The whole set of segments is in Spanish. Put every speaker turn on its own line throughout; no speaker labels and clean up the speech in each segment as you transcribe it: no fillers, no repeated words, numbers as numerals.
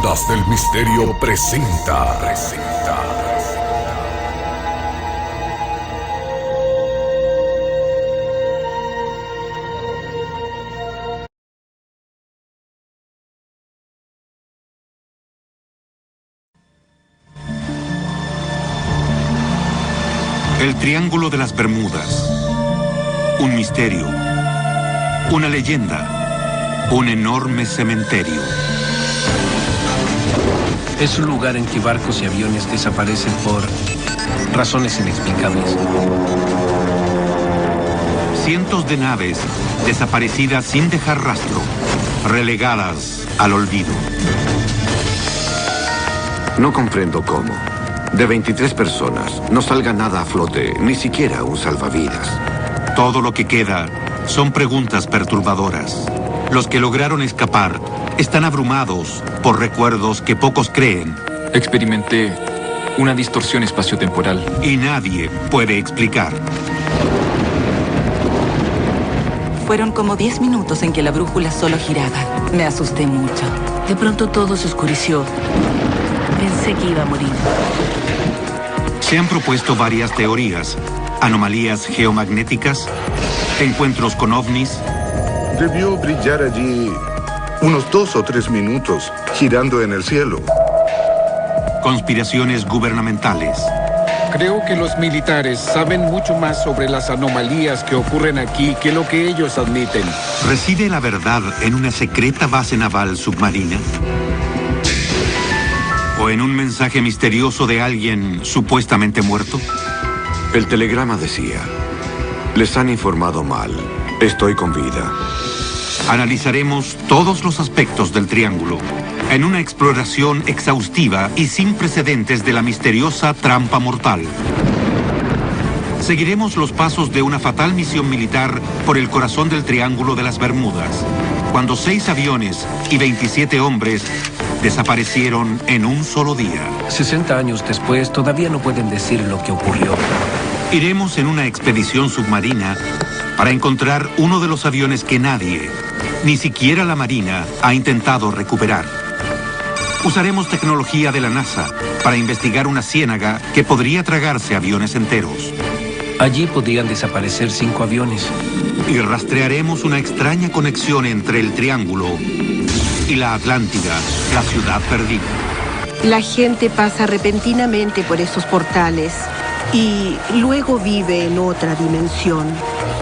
Ondas del Misterio presenta.
El Triángulo de las Bermudas. Un misterio. Una leyenda. Un enorme cementerio.
Es un lugar en que barcos y aviones desaparecen por razones inexplicables.
Cientos de naves desaparecidas sin dejar rastro, relegadas al olvido.
No comprendo cómo. De 23 personas, no salga nada a flote, ni siquiera un salvavidas.
Todo lo que queda son preguntas perturbadoras. Los que lograron escapar están abrumados por recuerdos que pocos creen.
Experimenté una distorsión espaciotemporal.
Y nadie puede explicar.
Fueron como 10 minutos en que la brújula solo giraba. Me asusté mucho.
De pronto todo se oscureció. Pensé que iba a morir.
Se han propuesto varias teorías. Anomalías geomagnéticas, encuentros con ovnis.
Debió brillar allí unos 2 o 3 minutos, girando en el cielo.
Conspiraciones gubernamentales.
Creo que los militares saben mucho más sobre las anomalías que ocurren aquí que lo que ellos admiten.
¿Reside la verdad en una secreta base naval submarina? ¿O en un mensaje misterioso de alguien supuestamente muerto?
El telegrama decía: les han informado mal, estoy con vida.
Analizaremos todos los aspectos del triángulo en una exploración exhaustiva y sin precedentes de la misteriosa trampa mortal. Seguiremos los pasos de una fatal misión militar por el corazón del Triángulo de las Bermudas, cuando 6 aviones y 27 hombres desaparecieron en un solo día.
60 años después, todavía no pueden decir lo que ocurrió.
Iremos en una expedición submarina para encontrar uno de los aviones que nadie, ni siquiera la Marina, ha intentado recuperar. Usaremos tecnología de la NASA para investigar una ciénaga que podría tragarse aviones enteros.
Allí podrían desaparecer 5 aviones.
Y rastrearemos una extraña conexión entre el Triángulo y la Atlántida, la ciudad perdida.
La gente pasa repentinamente por esos portales y luego vive en otra dimensión.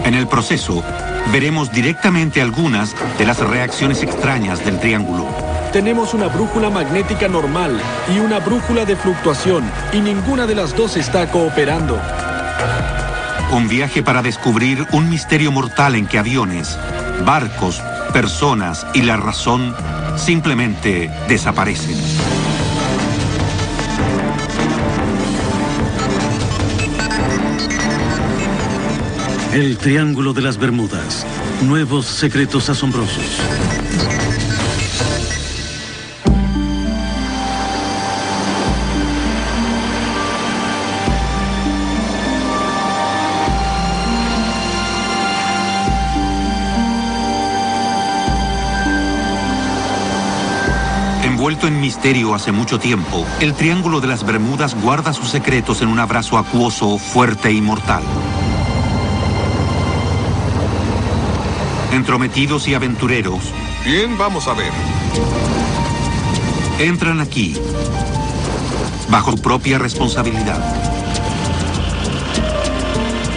En el proceso, veremos directamente algunas de las reacciones extrañas del Triángulo.
Tenemos una brújula magnética normal y una brújula de fluctuación, y ninguna de las dos está cooperando.
Un viaje para descubrir un misterio mortal en que aviones, barcos, personas y la razón simplemente desaparecen.
El Triángulo de las Bermudas. Nuevos secretos asombrosos.
Envuelto en misterio hace mucho tiempo, el Triángulo de las Bermudas guarda sus secretos en un abrazo acuoso, fuerte y mortal. Entrometidos y aventureros.
Bien, vamos a ver.
Entran aquí, bajo su propia responsabilidad.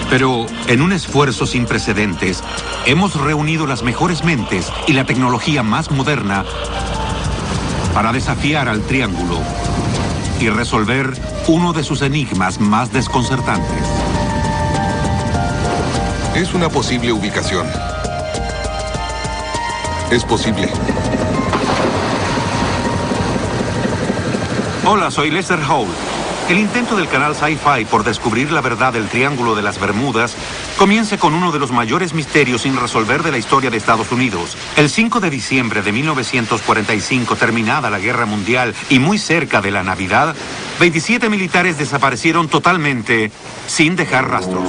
Pero, en un esfuerzo sin precedentes, hemos reunido las mejores mentes y la tecnología más moderna para desafiar al Triángulo y resolver uno de sus enigmas más desconcertantes.
Es una posible ubicación. Es posible.
Hola, soy Lester Holt. El intento del canal Sci-Fi por descubrir la verdad del Triángulo de las Bermudas comienza con uno de los mayores misterios sin resolver de la historia de Estados Unidos. El 5 de diciembre de 1945, terminada la Guerra Mundial y muy cerca de la Navidad, 27 militares desaparecieron totalmente sin dejar rastros.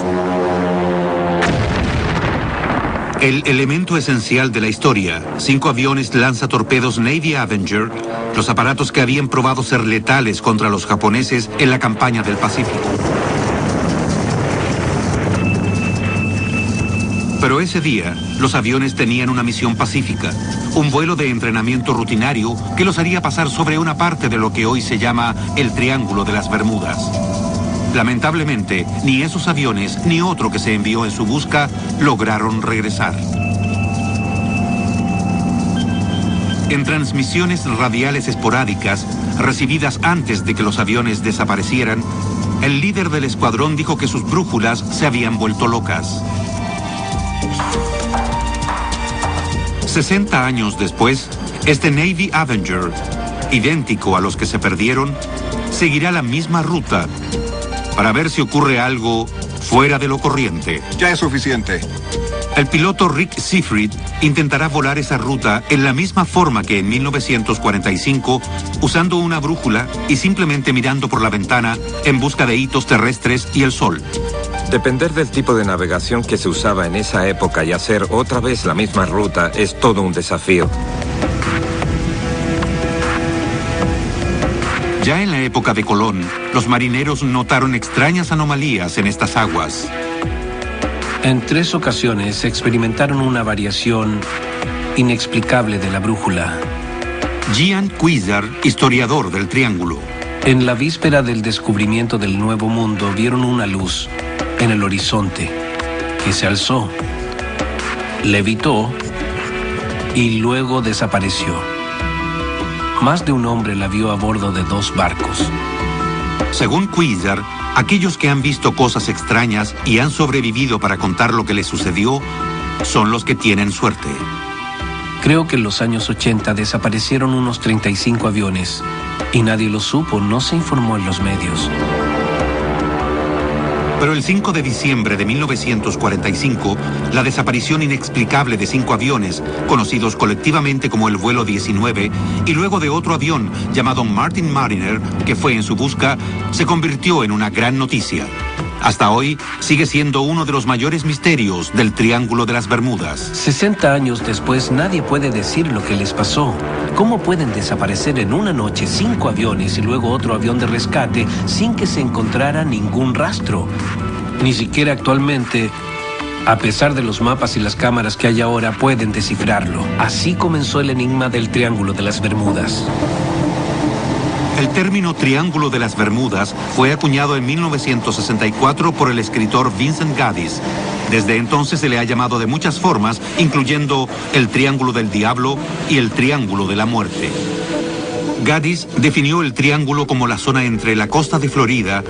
El elemento esencial de la historia, 5 aviones lanzatorpedos Navy Avenger, los aparatos que habían probado ser letales contra los japoneses en la campaña del Pacífico. Pero ese día, los aviones tenían una misión pacífica, un vuelo de entrenamiento rutinario que los haría pasar sobre una parte de lo que hoy se llama el Triángulo de las Bermudas. Lamentablemente, ni esos aviones ni otro que se envió en su busca lograron regresar. En transmisiones radiales esporádicas, recibidas antes de que los aviones desaparecieran, el líder del escuadrón dijo que sus brújulas se habían vuelto locas. 60 años después, este Navy Avenger, idéntico a los que se perdieron, seguirá la misma ruta para ver si ocurre algo fuera de lo corriente.
Ya es suficiente.
El piloto Rick Seafried intentará volar esa ruta en la misma forma que en 1945, usando una brújula y simplemente mirando por la ventana en busca de hitos terrestres y el sol.
Depender del tipo de navegación que se usaba en esa época y hacer otra vez la misma ruta es todo un desafío.
Ya en la época de Colón, los marineros notaron extrañas anomalías en estas aguas.
En 3 ocasiones experimentaron una variación inexplicable de la brújula.
Gian Cuizar, historiador del Triángulo.
En la víspera del descubrimiento del Nuevo Mundo vieron una luz en el horizonte que se alzó, levitó y luego desapareció. Más de un hombre la vio a bordo de 2 barcos.
Según Cuizar, aquellos que han visto cosas extrañas y han sobrevivido para contar lo que les sucedió son los que tienen suerte.
Creo que en los años 80 desaparecieron unos 35 aviones y nadie lo supo, no se informó en los medios.
Pero el 5 de diciembre de 1945, la desaparición inexplicable de 5 aviones, conocidos colectivamente como el vuelo 19, y luego de otro avión llamado Martin Mariner, que fue en su busca, se convirtió en una gran noticia. Hasta hoy, sigue siendo uno de los mayores misterios del Triángulo de las Bermudas.
60 años después, nadie puede decir lo que les pasó. ¿Cómo pueden desaparecer en una noche 5 aviones y luego otro avión de rescate sin que se encontrara ningún rastro? Ni siquiera actualmente, a pesar de los mapas y las cámaras que hay ahora, pueden descifrarlo. Así comenzó el enigma del Triángulo de las Bermudas.
El término Triángulo de las Bermudas fue acuñado en 1964 por el escritor Vincent Gaddis. Desde entonces se le ha llamado de muchas formas, incluyendo el Triángulo del Diablo y el Triángulo de la Muerte. Gaddis definió el triángulo como la zona entre la costa de Florida,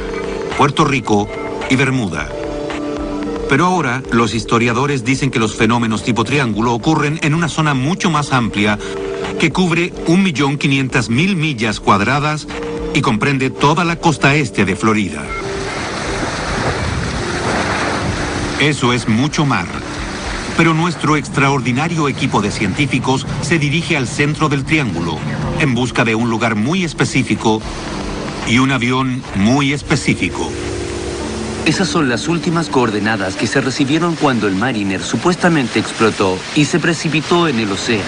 Puerto Rico y Bermuda. Pero ahora los historiadores dicen que los fenómenos tipo triángulo ocurren en una zona mucho más amplia que cubre 1.500.000 millas cuadradas y comprende toda la costa este de Florida. Eso es mucho mar. Pero nuestro extraordinario equipo de científicos se dirige al centro del triángulo en busca de un lugar muy específico y un avión muy específico.
Esas son las últimas coordenadas que se recibieron cuando el Mariner supuestamente explotó y se precipitó en el océano.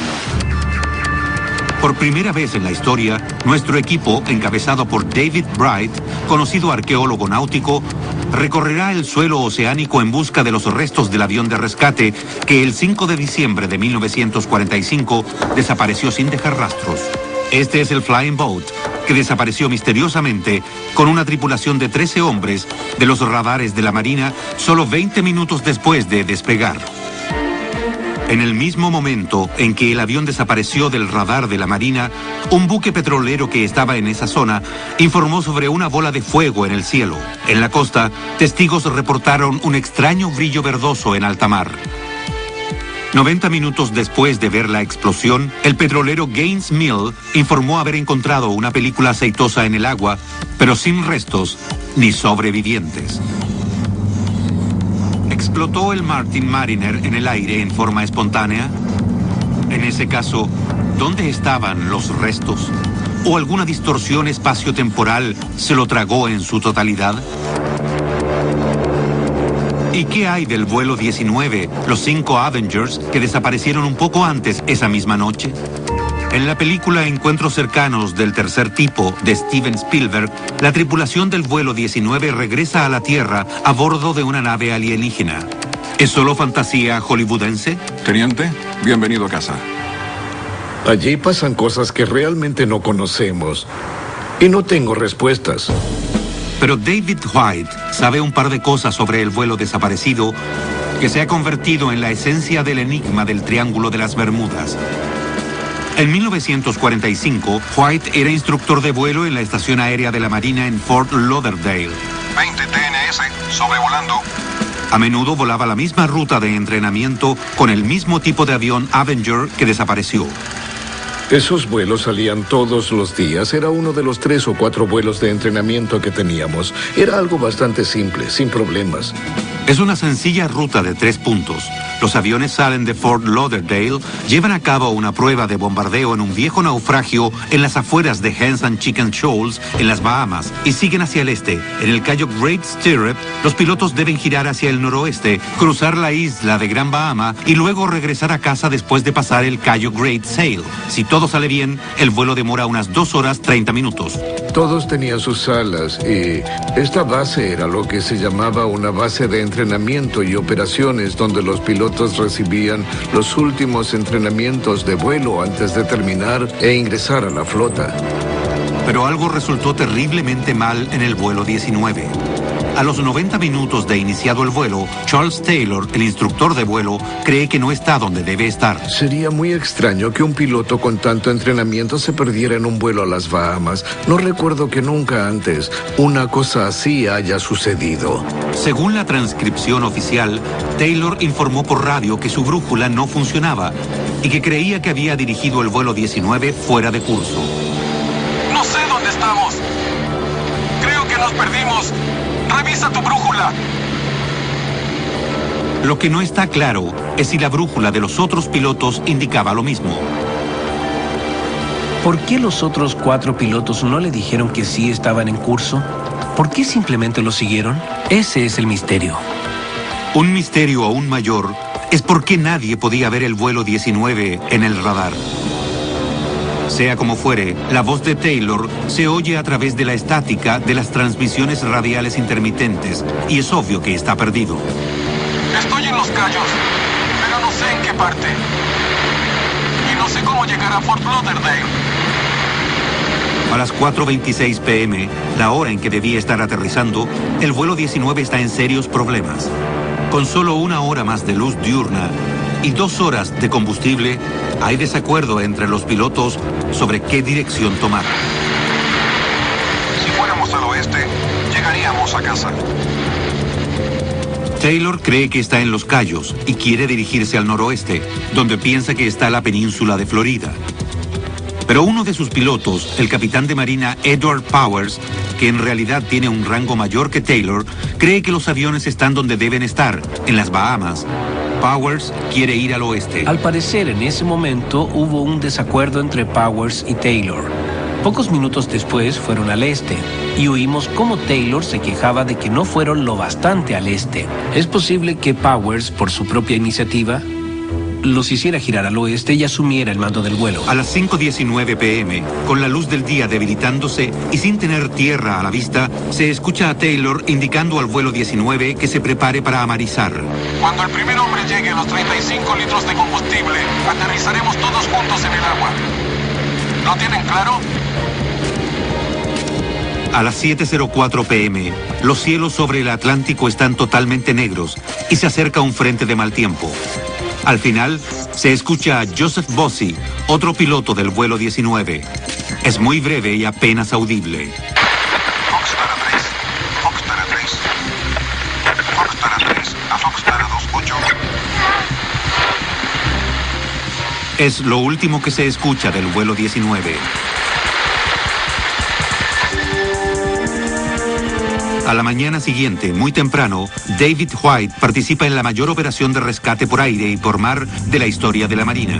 Por primera vez en la historia, nuestro equipo, encabezado por David Bright, conocido arqueólogo náutico, recorrerá el suelo oceánico en busca de los restos del avión de rescate que el 5 de diciembre de 1945 desapareció sin dejar rastros. Este es el Flying Boat, que desapareció misteriosamente con una tripulación de 13 hombres de los radares de la Marina solo 20 minutos después de despegar. En el mismo momento en que el avión desapareció del radar de la Marina, un buque petrolero que estaba en esa zona informó sobre una bola de fuego en el cielo. En la costa, testigos reportaron un extraño brillo verdoso en alta mar. 90 minutos después de ver la explosión, el petrolero Gaines Mill informó haber encontrado una película aceitosa en el agua, pero sin restos ni sobrevivientes. ¿Explotó el Martin Mariner en el aire en forma espontánea? En ese caso, ¿dónde estaban los restos? ¿O alguna distorsión espaciotemporal se lo tragó en su totalidad? ¿Y qué hay del vuelo 19, los 5 Avengers que desaparecieron un poco antes esa misma noche? En la película Encuentros cercanos del tercer tipo de Steven Spielberg, la tripulación del vuelo 19 regresa a la Tierra a bordo de una nave alienígena. ¿Es solo fantasía hollywoodense?
Teniente, bienvenido a casa.
Allí pasan cosas que realmente no conocemos. Y no tengo respuestas.
Pero David White sabe un par de cosas sobre el vuelo desaparecido que se ha convertido en la esencia del enigma del Triángulo de las Bermudas. En 1945, White era instructor de vuelo en la Estación Aérea de la Marina en Fort Lauderdale.
20 TNS, sobrevolando.
A menudo volaba la misma ruta de entrenamiento con el mismo tipo de avión Avenger que desapareció.
Esos vuelos salían todos los días. Era uno de los 3 o 4 vuelos de entrenamiento que teníamos. Era algo bastante simple, sin problemas.
Es una sencilla ruta de 3 puntos. Los aviones salen de Fort Lauderdale, llevan a cabo una prueba de bombardeo en un viejo naufragio en las afueras de Hens and Chicken Shoals, en las Bahamas, y siguen hacia el este. En el Cayo Great Stirrup, los pilotos deben girar hacia el noroeste, cruzar la isla de Gran Bahama y luego regresar a casa después de pasar el Cayo Great Sail. Si todo sale bien, el vuelo demora unas 2 horas 30 minutos.
Todos tenían sus salas y esta base era lo que se llamaba una base de entrenamiento y operaciones donde los pilotos recibían los últimos entrenamientos de vuelo antes de terminar e ingresar a la flota.
Pero algo resultó terriblemente mal en el vuelo 19. A los 90 minutos de iniciado el vuelo, Charles Taylor, el instructor de vuelo, cree que no está donde debe estar.
Sería muy extraño que un piloto con tanto entrenamiento se perdiera en un vuelo a las Bahamas. No recuerdo que nunca antes una cosa así haya sucedido.
Según la transcripción oficial, Taylor informó por radio que su brújula no funcionaba y que creía que había dirigido el vuelo 19 fuera de curso.
No sé dónde estamos. Creo que nos perdimos. ¡Revisa tu brújula!
Lo que no está claro es si la brújula de los otros pilotos indicaba lo mismo.
¿Por qué los otros 4 pilotos no le dijeron que sí estaban en curso? ¿Por qué simplemente lo siguieron? Ese es el misterio.
Un misterio aún mayor es por qué nadie podía ver el vuelo 19 en el radar. Sea como fuere, la voz de Taylor se oye a través de la estática de las transmisiones radiales intermitentes y es obvio que está perdido.
Estoy en Los Cayos, pero no sé en qué parte. Y no sé cómo llegar a Fort Lauderdale.
A las 4:26 p.m., la hora en que debía estar aterrizando, el vuelo 19 está en serios problemas. Con solo 1 hora más de luz diurna y 2 horas de combustible, hay desacuerdo entre los pilotos sobre qué dirección tomar.
Si fuéramos al oeste, llegaríamos a casa.
Taylor cree que está en Los Cayos y quiere dirigirse al noroeste, donde piensa que está la península de Florida. Pero uno de sus pilotos, el capitán de marina Edward Powers, que en realidad tiene un rango mayor que Taylor, cree que los aviones están donde deben estar, en las Bahamas. Powers quiere ir al oeste.
Al parecer, en ese momento hubo un desacuerdo entre Powers y Taylor. Pocos minutos después fueron al este y oímos cómo Taylor se quejaba de que no fueron lo bastante al este. Es posible que Powers, por su propia iniciativa, los hiciera girar al oeste y asumiera el mando del vuelo.
A las 5:19 p.m., con la luz del día debilitándose y sin tener tierra a la vista, se escucha a Taylor indicando al vuelo 19 que se prepare para amarizar.
Cuando el primer hombre llegue a los 35 litros de combustible, aterrizaremos todos juntos en el agua. ¿Lo tienen claro?
A las 7:04 p.m., los cielos sobre el Atlántico están totalmente negros y se acerca un frente de mal tiempo. Al final, se escucha a Joseph Bossy, otro piloto del vuelo 19. Es muy breve y apenas audible.
Foxtrot a 3. Foxtrot a 3. Foxtrot a 3. A Foxtrot a 28.
Es lo último que se escucha del vuelo 19. A la mañana siguiente, muy temprano, David White participa en la mayor operación de rescate por aire y por mar de la historia de la Marina.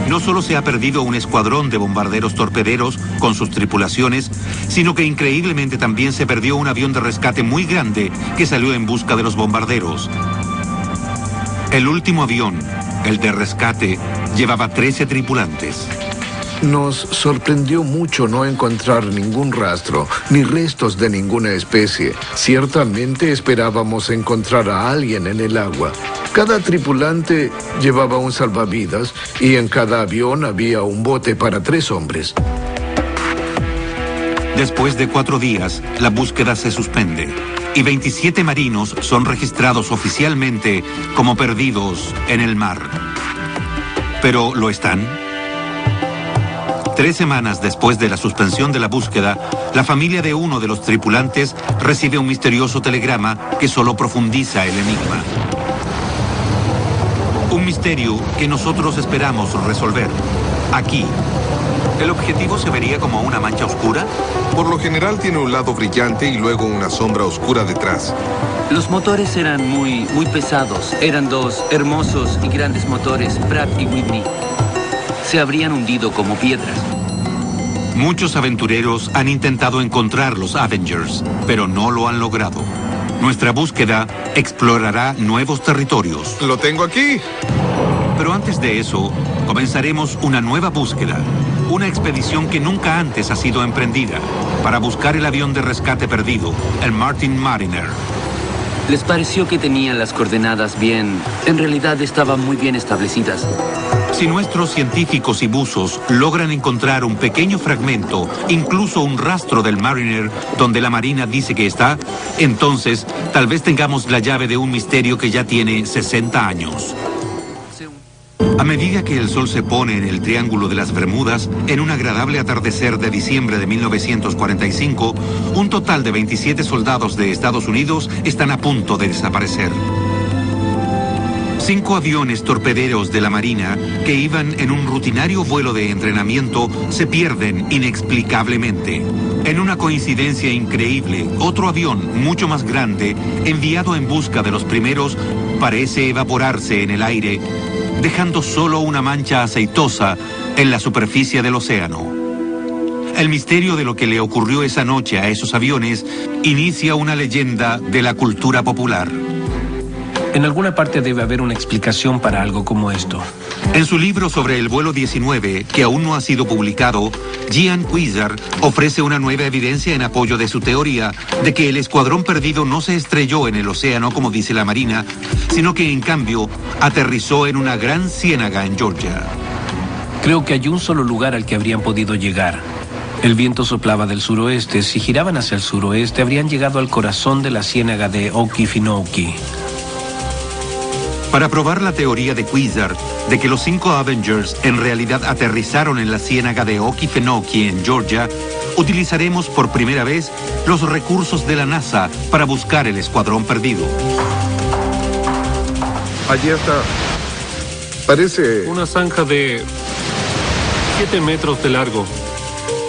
No solo se ha perdido un escuadrón de bombarderos torpederos con sus tripulaciones, sino que increíblemente también se perdió un avión de rescate muy grande que salió en busca de los bombarderos. El último avión, el de rescate, llevaba 13 tripulantes.
Nos sorprendió mucho no encontrar ningún rastro, ni restos de ninguna especie. Ciertamente esperábamos encontrar a alguien en el agua. Cada tripulante llevaba un salvavidas y en cada avión había un bote para 3 hombres.
Después de 4 días, la búsqueda se suspende y 27 marinos son registrados oficialmente como perdidos en el mar. ¿Pero lo están? 3 semanas después de la suspensión de la búsqueda, la familia de uno de los tripulantes recibe un misterioso telegrama que solo profundiza el enigma. Un misterio que nosotros esperamos resolver. Aquí. ¿El objetivo se vería como una mancha oscura?
Por lo general tiene un lado brillante y luego una sombra oscura detrás.
Los motores eran muy pesados. Eran 2 hermosos y grandes motores, Pratt y Whitney. Se habrían hundido como piedras.
Muchos aventureros han intentado encontrar los Avengers, pero no lo han logrado. Nuestra búsqueda explorará nuevos territorios.
¡Lo tengo aquí!
Pero antes de eso, comenzaremos una nueva búsqueda. Una expedición que nunca antes ha sido emprendida para buscar el avión de rescate perdido, el Martin Mariner.
Les pareció que tenían las coordenadas bien. En realidad estaban muy bien establecidas.
Si nuestros científicos y buzos logran encontrar un pequeño fragmento, incluso un rastro del Mariner donde la Marina dice que está, entonces tal vez tengamos la llave de un misterio que ya tiene 60 años. A medida que el sol se pone en el Triángulo de las Bermudas, en un agradable atardecer de diciembre de 1945, un total de 27 soldados de Estados Unidos están a punto de desaparecer. 5 aviones torpederos de la Marina que iban en un rutinario vuelo de entrenamiento se pierden inexplicablemente. En una coincidencia increíble, otro avión mucho más grande, enviado en busca de los primeros, parece evaporarse en el aire, dejando solo una mancha aceitosa en la superficie del océano. El misterio de lo que le ocurrió esa noche a esos aviones inicia una leyenda de la cultura popular.
En alguna parte debe haber una explicación para algo como esto.
En su libro sobre el vuelo 19, que aún no ha sido publicado, Gian Cuizar ofrece una nueva evidencia en apoyo de su teoría de que el escuadrón perdido no se estrelló en el océano como dice la Marina, sino que en cambio aterrizó en una gran ciénaga en Georgia.
Creo que hay un solo lugar al que habrían podido llegar. El viento soplaba del suroeste. Si giraban hacia el suroeste, habrían llegado al corazón de la ciénaga de Okefenokee.
Para probar la teoría de Cuizar de que los 5 Avengers en realidad aterrizaron en la ciénaga de Okefenokee en Georgia, utilizaremos por primera vez los recursos de la NASA para buscar el escuadrón perdido.
Allí está. Parece
una zanja de 7 metros de largo.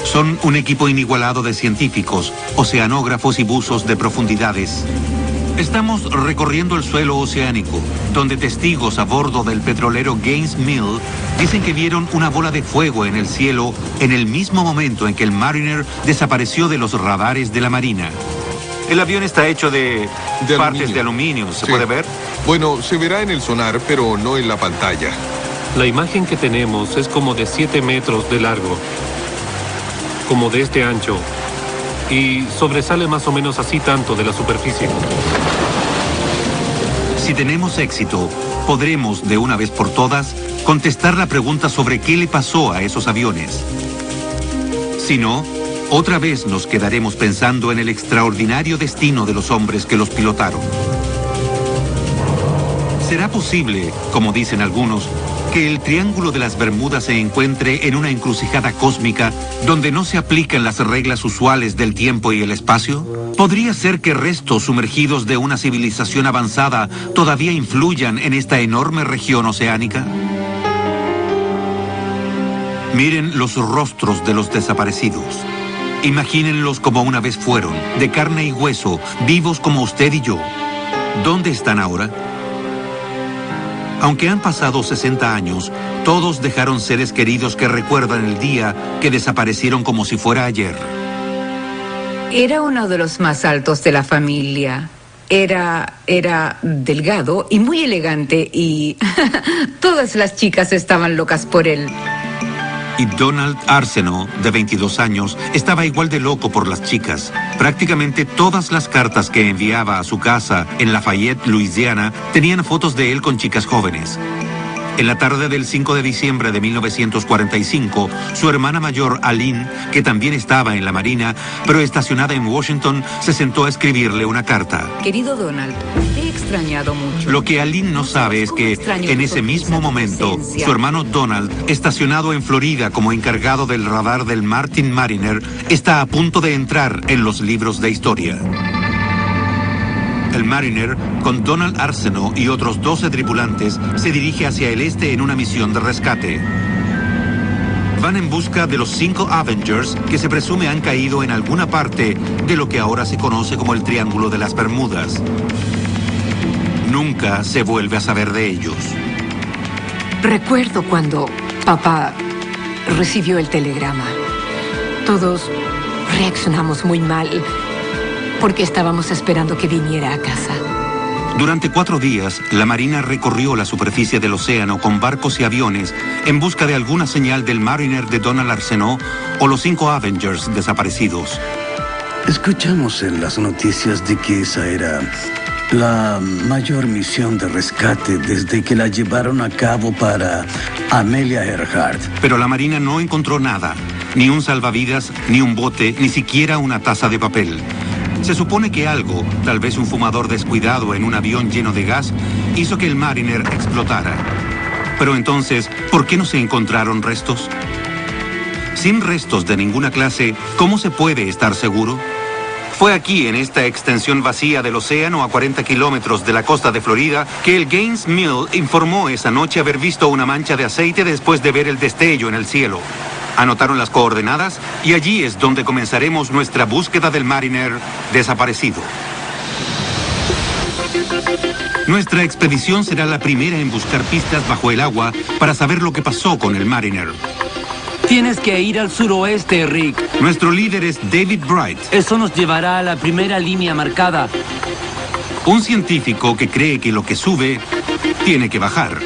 Son un equipo inigualado de científicos, oceanógrafos y buzos de profundidades. Estamos recorriendo el suelo oceánico, donde testigos a bordo del petrolero Gaines Mill dicen que vieron una bola de fuego en el cielo en el mismo momento en que el Mariner desapareció de los radares de la Marina. El avión está hecho de partes de aluminio, ¿se puede ver?
Bueno, se verá en el sonar, pero no en la pantalla.
La imagen que tenemos es como de 7 metros de largo, como de este ancho, y sobresale más o menos así tanto de la superficie.
Si tenemos éxito, podremos, de una vez por todas, contestar la pregunta sobre qué le pasó a esos aviones. Si no, otra vez nos quedaremos pensando en el extraordinario destino de los hombres que los pilotaron. ¿Será posible, como dicen algunos, que el Triángulo de las Bermudas se encuentre en una encrucijada cósmica donde no se aplican las reglas usuales del tiempo y el espacio? ¿Podría ser que restos sumergidos de una civilización avanzada todavía influyan en esta enorme región oceánica? Miren los rostros de los desaparecidos. Imagínenlos como una vez fueron, de carne y hueso, vivos como usted y yo. ¿Dónde están ahora? Aunque han pasado 60 años, Todos dejaron seres queridos que recuerdan el día que desaparecieron como si fuera ayer.
Era uno de los más altos de la familia. Era delgado y muy elegante y todas las chicas estaban locas por él.
Y Donald Arsenault, de 22 años, estaba igual de loco por las chicas. Prácticamente todas las cartas que enviaba a su casa en Lafayette, Luisiana, tenían fotos de él con chicas jóvenes. En la tarde del 5 de diciembre de 1945, su hermana mayor, Aline, que también estaba en la Marina, pero estacionada en Washington, se sentó a escribirle una carta.
Querido Donald, te he extrañado mucho.
Lo que Aline no sabe es que, en ese mismo momento, su hermano Donald, estacionado en Florida como encargado del radar del Martin Mariner, está a punto de entrar en los libros de historia. El Mariner, con Donald Arsenault y otros 12 tripulantes, se dirige hacia el este en una misión de rescate. Van en busca de los 5 Avengers que se presume han caído en alguna parte de lo que ahora se conoce como el Triángulo de las Bermudas. Nunca se vuelve a saber de ellos.
Recuerdo cuando papá recibió el telegrama. Todos reaccionamos muy mal porque estábamos esperando que viniera a casa.
Durante 4 días, la Marina recorrió la superficie del océano con barcos y aviones en busca de alguna señal del Mariner de Donald Arsenault o los 5 Avengers desaparecidos.
Escuchamos en las noticias de que esa era la mayor misión de rescate desde que la llevaron a cabo para Amelia Earhart.
Pero la Marina no encontró nada, ni un salvavidas, ni un bote, ni siquiera una taza de papel. Se supone que algo, tal vez un fumador descuidado en un avión lleno de gas, hizo que el Mariner explotara. Pero entonces, ¿por qué no se encontraron restos? Sin restos de ninguna clase, ¿cómo se puede estar seguro? Fue aquí, en esta extensión vacía del océano a 40 kilómetros de la costa de Florida, que el Gaines Mill informó esa noche haber visto una mancha de aceite después de ver el destello en el cielo. Anotaron las coordenadas y allí es donde comenzaremos nuestra búsqueda del Mariner desaparecido. Nuestra expedición será la primera en buscar pistas bajo el agua para saber lo que pasó con el Mariner.
Tienes que ir al suroeste, Rick.
Nuestro líder es David Bright.
Eso nos llevará a la primera línea marcada.
Un científico que cree que lo que sube tiene que bajar.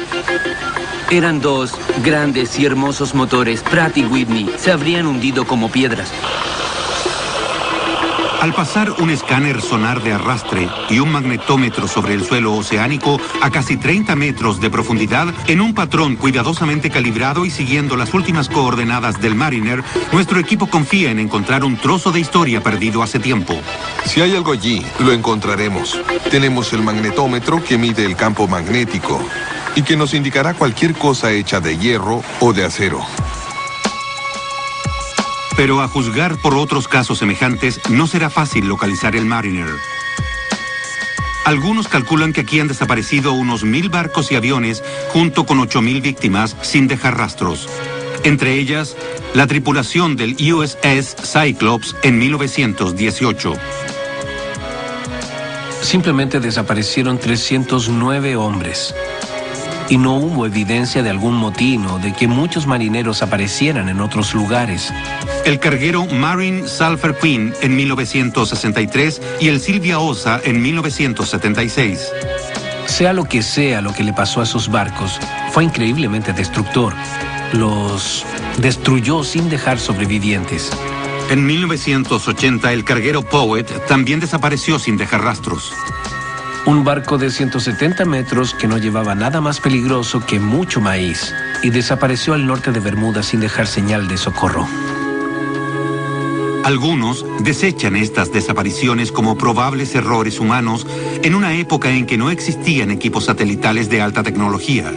Eran 2 grandes y hermosos motores, Pratt y Whitney. Se habrían hundido como piedras.
Al pasar un escáner sonar de arrastre y un magnetómetro sobre el suelo oceánico a casi 30 metros de profundidad, en un patrón cuidadosamente calibrado y siguiendo las últimas coordenadas del Mariner, nuestro equipo confía en encontrar un trozo de historia perdido hace tiempo.
Si hay algo allí, lo encontraremos. Tenemos el magnetómetro que mide el campo magnético y que nos indicará cualquier cosa hecha de hierro o de acero.
Pero a juzgar por otros casos semejantes, no será fácil localizar el Mariner. Algunos calculan que aquí han desaparecido unos 1000 barcos y aviones, junto con 8000 víctimas, sin dejar rastros. Entre ellas, la tripulación del USS Cyclops en 1918.
Simplemente desaparecieron 309 hombres. Y no hubo evidencia de algún motín o de que muchos marineros aparecieran en otros lugares.
El carguero Marine Sulphur Queen en 1963 y el Sylvia Osa en 1976.
Sea lo que le pasó a esos barcos, fue increíblemente destructor. Los destruyó sin dejar sobrevivientes.
En 1980, el carguero Poet también desapareció sin dejar rastros.
Un barco de 170 metros que no llevaba nada más peligroso que mucho maíz y desapareció al norte de Bermuda sin dejar señal de socorro.
Algunos desechan estas desapariciones como probables errores humanos en una época en que no existían equipos satelitales de alta tecnología.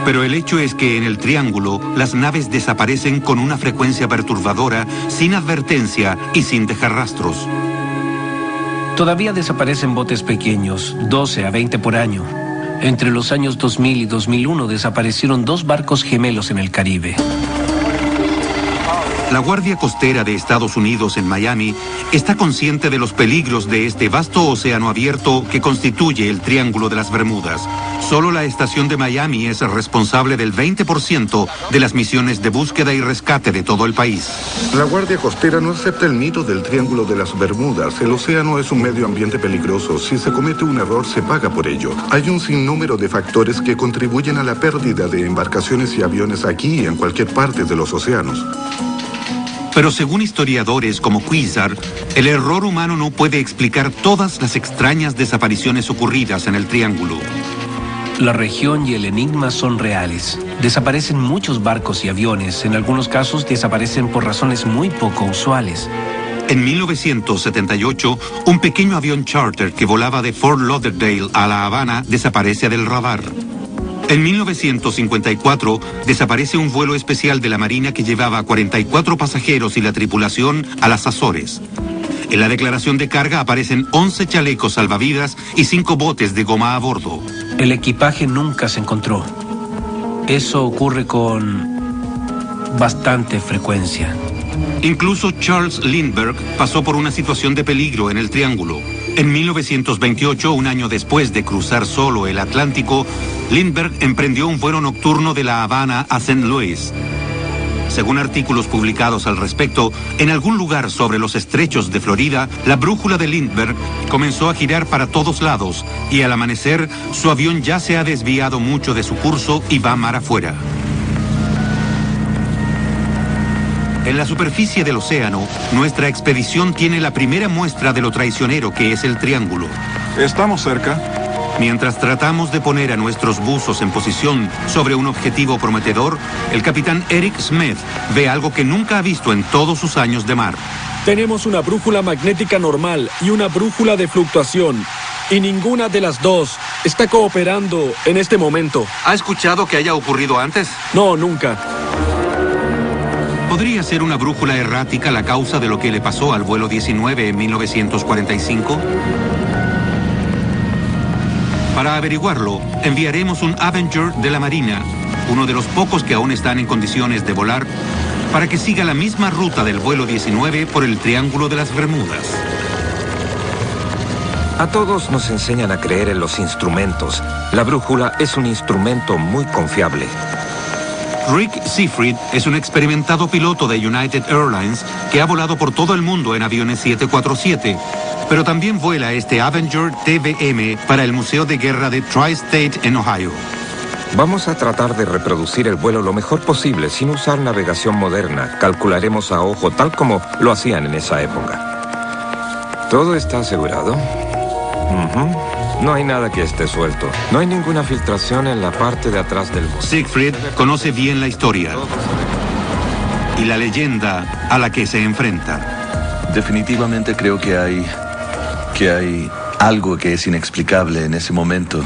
Pero el hecho es que en el Triángulo las naves desaparecen con una frecuencia perturbadora, sin advertencia y sin dejar rastros.
Todavía desaparecen botes pequeños, 12 a 20 por año. Entre los años 2000 y 2001 desaparecieron 2 barcos gemelos en el Caribe.
La Guardia Costera de Estados Unidos en Miami está consciente de los peligros de este vasto océano abierto que constituye el Triángulo de las Bermudas. Solo la estación de Miami es responsable del 20% de las misiones de búsqueda y rescate de todo el país.
La Guardia Costera no acepta el mito del Triángulo de las Bermudas. El océano es un medio ambiente peligroso. Si se comete un error, se paga por ello. Hay un sinnúmero de factores que contribuyen a la pérdida de embarcaciones y aviones aquí y en cualquier parte de los océanos.
Pero según historiadores como Cuizar, el error humano no puede explicar todas las extrañas desapariciones ocurridas en el Triángulo.
La región y el enigma son reales. Desaparecen muchos barcos y aviones. En algunos casos desaparecen por razones muy poco usuales.
En 1978, un pequeño avión charter que volaba de Fort Lauderdale a La Habana desaparece del radar. En 1954, desaparece un vuelo especial de la Marina que llevaba a 44 pasajeros y la tripulación a las Azores. En la declaración de carga aparecen 11 chalecos salvavidas y 5 botes de goma a bordo.
El equipaje nunca se encontró. Eso ocurre con bastante frecuencia.
Incluso Charles Lindbergh pasó por una situación de peligro en el Triángulo. En 1928, un año después de cruzar solo el Atlántico, Lindbergh emprendió un vuelo nocturno de La Habana a St. Louis. Según artículos publicados al respecto, en algún lugar sobre los estrechos de Florida, la brújula de Lindbergh comenzó a girar para todos lados y al amanecer, su avión ya se ha desviado mucho de su curso y va mar afuera. En la superficie del océano, nuestra expedición tiene la primera muestra de lo traicionero que es el Triángulo.
Estamos cerca.
Mientras tratamos de poner a nuestros buzos en posición sobre un objetivo prometedor, el capitán Eric Smith ve algo que nunca ha visto en todos sus años de mar.
Tenemos una brújula magnética normal y una brújula de fluctuación. Y ninguna de las dos está cooperando en este momento.
¿Ha escuchado que haya ocurrido antes?
No, nunca.
¿Podría ser una brújula errática la causa de lo que le pasó al vuelo 19 en 1945? Para averiguarlo, enviaremos un Avenger de la Marina, uno de los pocos que aún están en condiciones de volar, para que siga la misma ruta del vuelo 19 por el Triángulo de las Bermudas.
A todos nos enseñan a creer en los instrumentos. La brújula es un instrumento muy confiable.
Rick Seafried es un experimentado piloto de United Airlines que ha volado por todo el mundo en aviones 747, pero también vuela este Avenger TBM para el Museo de Guerra de Tri-State en Ohio.
Vamos a tratar de reproducir el vuelo lo mejor posible sin usar navegación moderna. Calcularemos a ojo tal como lo hacían en esa época. ¿Todo está asegurado? No hay nada que esté suelto. No hay ninguna filtración en la parte de atrás del vuelo.
Siegfried conoce bien la historia y la leyenda a la que se enfrenta.
Definitivamente creo que hay algo que es inexplicable en ese momento,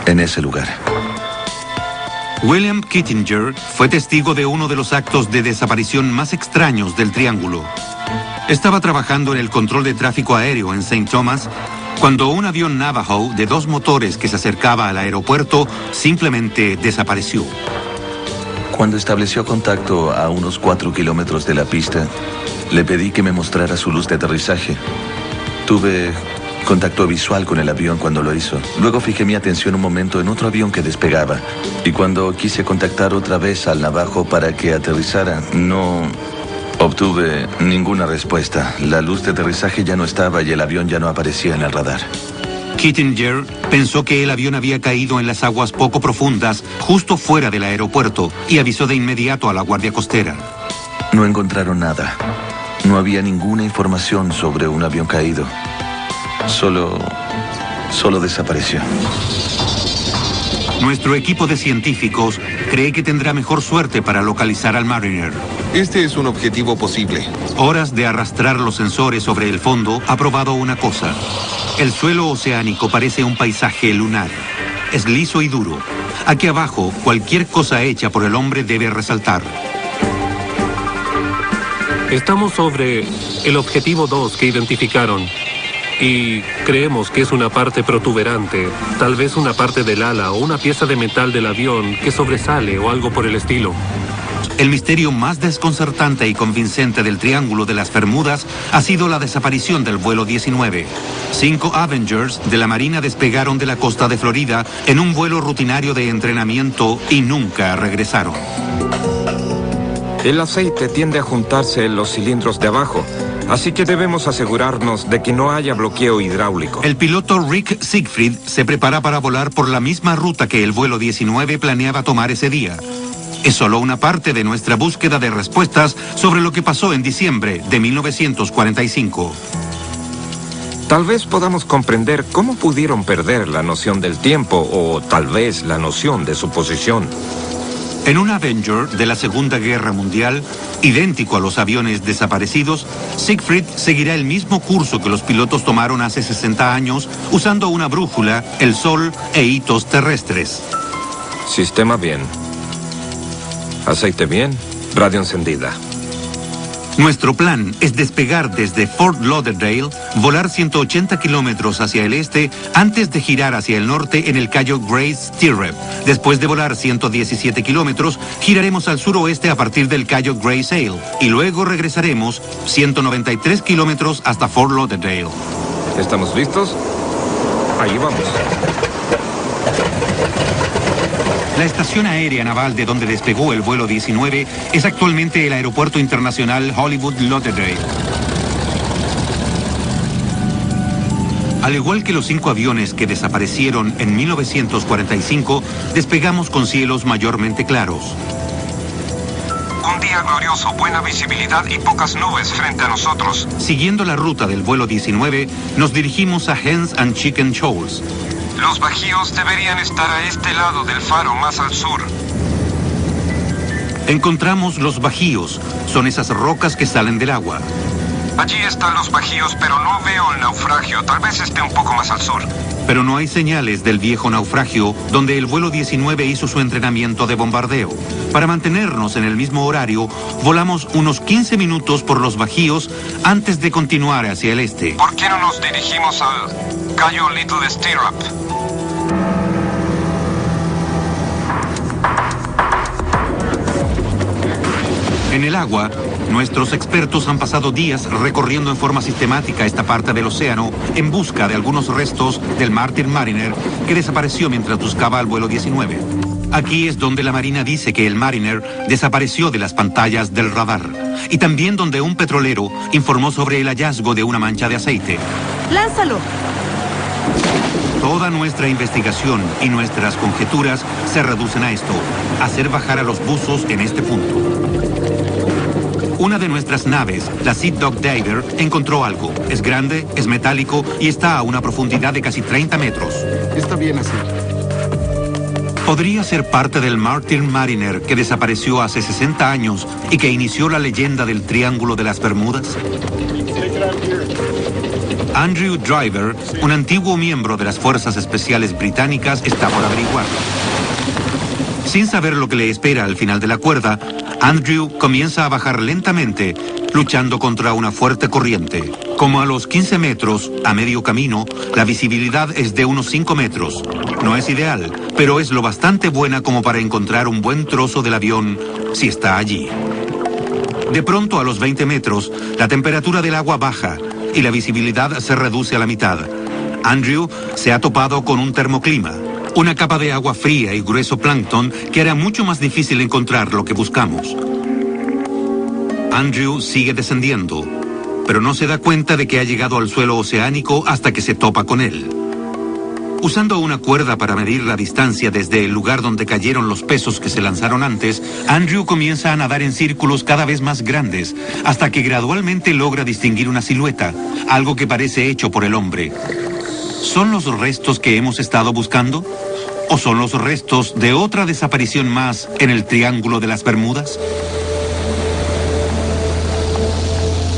en ese lugar.
William Kittinger fue testigo de uno de los actos de desaparición más extraños del Triángulo. Estaba trabajando en el control de tráfico aéreo en St. Thomas cuando un avión Navajo de 2 motores que se acercaba al aeropuerto simplemente desapareció.
Cuando estableció contacto a unos 4 kilómetros de la pista, le pedí que me mostrara su luz de aterrizaje. Tuve contacto visual con el avión cuando lo hizo. Luego fijé mi atención un momento en otro avión que despegaba. Y cuando quise contactar otra vez al Navajo para que aterrizara, no obtuve ninguna respuesta. La luz de aterrizaje ya no estaba y el avión ya no aparecía en el radar.
Kittinger pensó que el avión había caído en las aguas poco profundas, justo fuera del aeropuerto, y avisó de inmediato a la Guardia Costera.
No encontraron nada. No había ninguna información sobre un avión caído. Solo desapareció.
Nuestro equipo de científicos cree que tendrá mejor suerte para localizar al Mariner.
Este es un objetivo posible.
Horas de arrastrar los sensores sobre el fondo ha probado una cosa. El suelo oceánico parece un paisaje lunar. Es liso y duro. Aquí abajo, cualquier cosa hecha por el hombre debe resaltar.
Estamos sobre el objetivo 2 que identificaron. Y creemos que es una parte protuberante, tal vez una parte del ala o una pieza de metal del avión que sobresale o algo por el estilo.
El misterio más desconcertante y convincente del Triángulo de las Bermudas ha sido la desaparición del vuelo 19. 5 Avengers de la Marina despegaron de la costa de Florida en un vuelo rutinario de entrenamiento y nunca regresaron.
El aceite tiende a juntarse en los cilindros de abajo, así que debemos asegurarnos de que no haya bloqueo hidráulico.
El piloto Rick Siegfried se prepara para volar por la misma ruta que el vuelo 19 planeaba tomar ese día. Es solo una parte de nuestra búsqueda de respuestas sobre lo que pasó en diciembre de 1945.
Tal vez podamos comprender cómo pudieron perder la noción del tiempo o tal vez la noción de su posición.
En un Avenger de la Segunda Guerra Mundial, idéntico a los aviones desaparecidos, Siegfried seguirá el mismo curso que los pilotos tomaron hace 60 años usando una brújula, el sol e hitos terrestres.
Sistema bien. Aceite bien, radio encendida.
Nuestro plan es despegar desde Fort Lauderdale, volar 180 kilómetros hacia el este antes de girar hacia el norte en el Cayo Grace Stirrup. Después de volar 117 kilómetros, giraremos al suroeste a partir del Cayo Grace Ale y luego regresaremos 193 kilómetros hasta Fort Lauderdale.
¿Estamos listos? Ahí vamos.
La estación aérea naval de donde despegó el vuelo 19 es actualmente el Aeropuerto Internacional Hollywood Lauderdale. Al igual que los 5 aviones que desaparecieron en 1945, despegamos con cielos mayormente claros.
Un día glorioso, buena visibilidad y pocas nubes frente a nosotros.
Siguiendo la ruta del vuelo 19, nos dirigimos a Hens and Chicken Shoals.
Los bajíos deberían estar a este lado del faro, más al sur.
Encontramos los bajíos. Son esas rocas que salen del agua.
Allí están los bajíos, pero no veo el naufragio. Tal vez esté un poco más al sur.
Pero no hay señales del viejo naufragio donde el vuelo 19 hizo su entrenamiento de bombardeo. Para mantenernos en el mismo horario, volamos unos 15 minutos por los bajíos antes de continuar hacia el este.
¿Por qué no nos dirigimos al Cayo Little Stirrup?
En el agua, nuestros expertos han pasado días recorriendo en forma sistemática esta parte del océano en busca de algunos restos del Martin Mariner que desapareció mientras buscaba al vuelo 19. Aquí es donde la Marina dice que el Mariner desapareció de las pantallas del radar y también donde un petrolero informó sobre el hallazgo de una mancha de aceite.
¡Lánzalo!
Toda nuestra investigación y nuestras conjeturas se reducen a esto, hacer bajar a los buzos en este punto. Una de nuestras naves, la Sea Dog Diver, encontró algo. Es grande, es metálico y está a una profundidad de casi 30 metros.
Está bien así.
¿Podría ser parte del Martin Mariner que desapareció hace 60 años y que inició la leyenda del Triángulo de las Bermudas? Andrew Driver, un antiguo miembro de las Fuerzas Especiales Británicas, está por averiguarlo. Sin saber lo que le espera al final de la cuerda, Andrew comienza a bajar lentamente, luchando contra una fuerte corriente. Como a los 15 metros, a medio camino, la visibilidad es de unos 5 metros. No es ideal, pero es lo bastante buena como para encontrar un buen trozo del avión si está allí. De pronto, a los 20 metros, la temperatura del agua baja y la visibilidad se reduce a la mitad. Andrew se ha topado con un termoclima, una capa de agua fría y grueso plancton que hará mucho más difícil encontrar lo que buscamos. Andrew sigue descendiendo, pero no se da cuenta de que ha llegado al suelo oceánico hasta que se topa con él. Usando una cuerda para medir la distancia desde el lugar donde cayeron los pesos que se lanzaron antes, Andrew comienza a nadar en círculos cada vez más grandes, hasta que gradualmente logra distinguir una silueta, algo que parece hecho por el hombre. ¿Son los restos que hemos estado buscando? ¿O son los restos de otra desaparición más en el Triángulo de las Bermudas?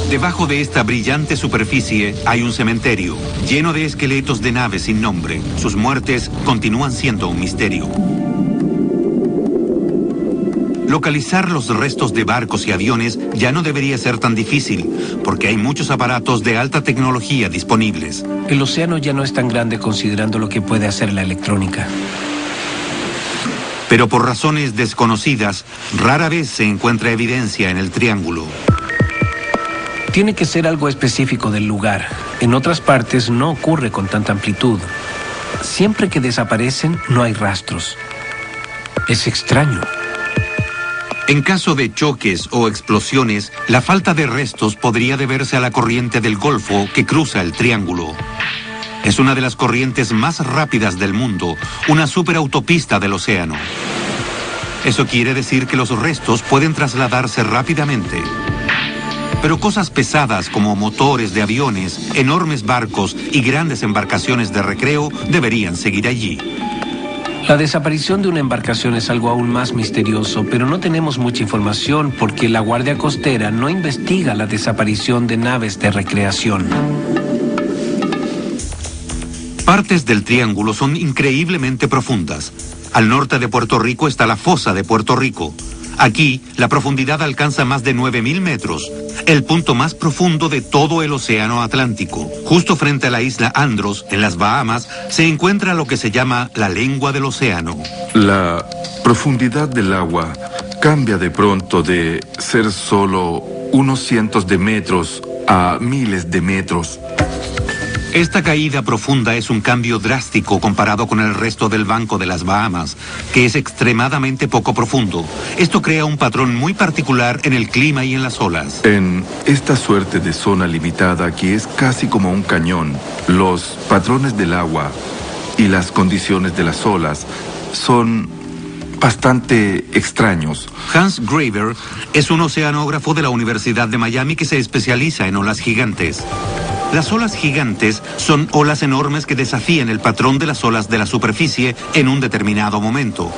Debajo de esta brillante superficie hay un cementerio, lleno de esqueletos de naves sin nombre. Sus muertes continúan siendo un misterio. Localizar los restos de barcos y aviones ya no debería ser tan difícil, porque hay muchos aparatos de alta tecnología disponibles.
El océano ya no es tan grande considerando lo que puede hacer la electrónica.
Pero por razones desconocidas, rara vez se encuentra evidencia en el triángulo.
Tiene que ser algo específico del lugar. En otras partes no ocurre con tanta amplitud. Siempre que desaparecen, no hay rastros. Es extraño.
En caso de choques o explosiones, la falta de restos podría deberse a la corriente del Golfo que cruza el triángulo. Es una de las corrientes más rápidas del mundo, una superautopista del océano. Eso quiere decir que los restos pueden trasladarse rápidamente. Pero cosas pesadas como motores de aviones, enormes barcos y grandes embarcaciones de recreo deberían seguir allí.
La desaparición de una embarcación es algo aún más misterioso, pero no tenemos mucha información porque la Guardia Costera no investiga la desaparición de naves de recreación.
Partes del triángulo son increíblemente profundas. Al norte de Puerto Rico está la fosa de Puerto Rico. Aquí, la profundidad alcanza más de 9.000 metros, el punto más profundo de todo el océano Atlántico. Justo frente a la isla Andros, en las Bahamas, se encuentra lo que se llama la lengua del océano.
La profundidad del agua cambia de pronto de ser solo unos cientos de metros a miles de metros.
Esta caída profunda es un cambio drástico comparado con el resto del Banco de las Bahamas, que es extremadamente poco profundo. Esto crea un patrón muy particular en el clima y en las olas.
En esta suerte de zona limitada que es casi como un cañón, los patrones del agua y las condiciones de las olas son bastante extraños.
Hans Graver es un oceanógrafo de la Universidad de Miami que se especializa en olas gigantes. Las olas gigantes son olas enormes que desafían el patrón de las olas de la superficie en un determinado momento.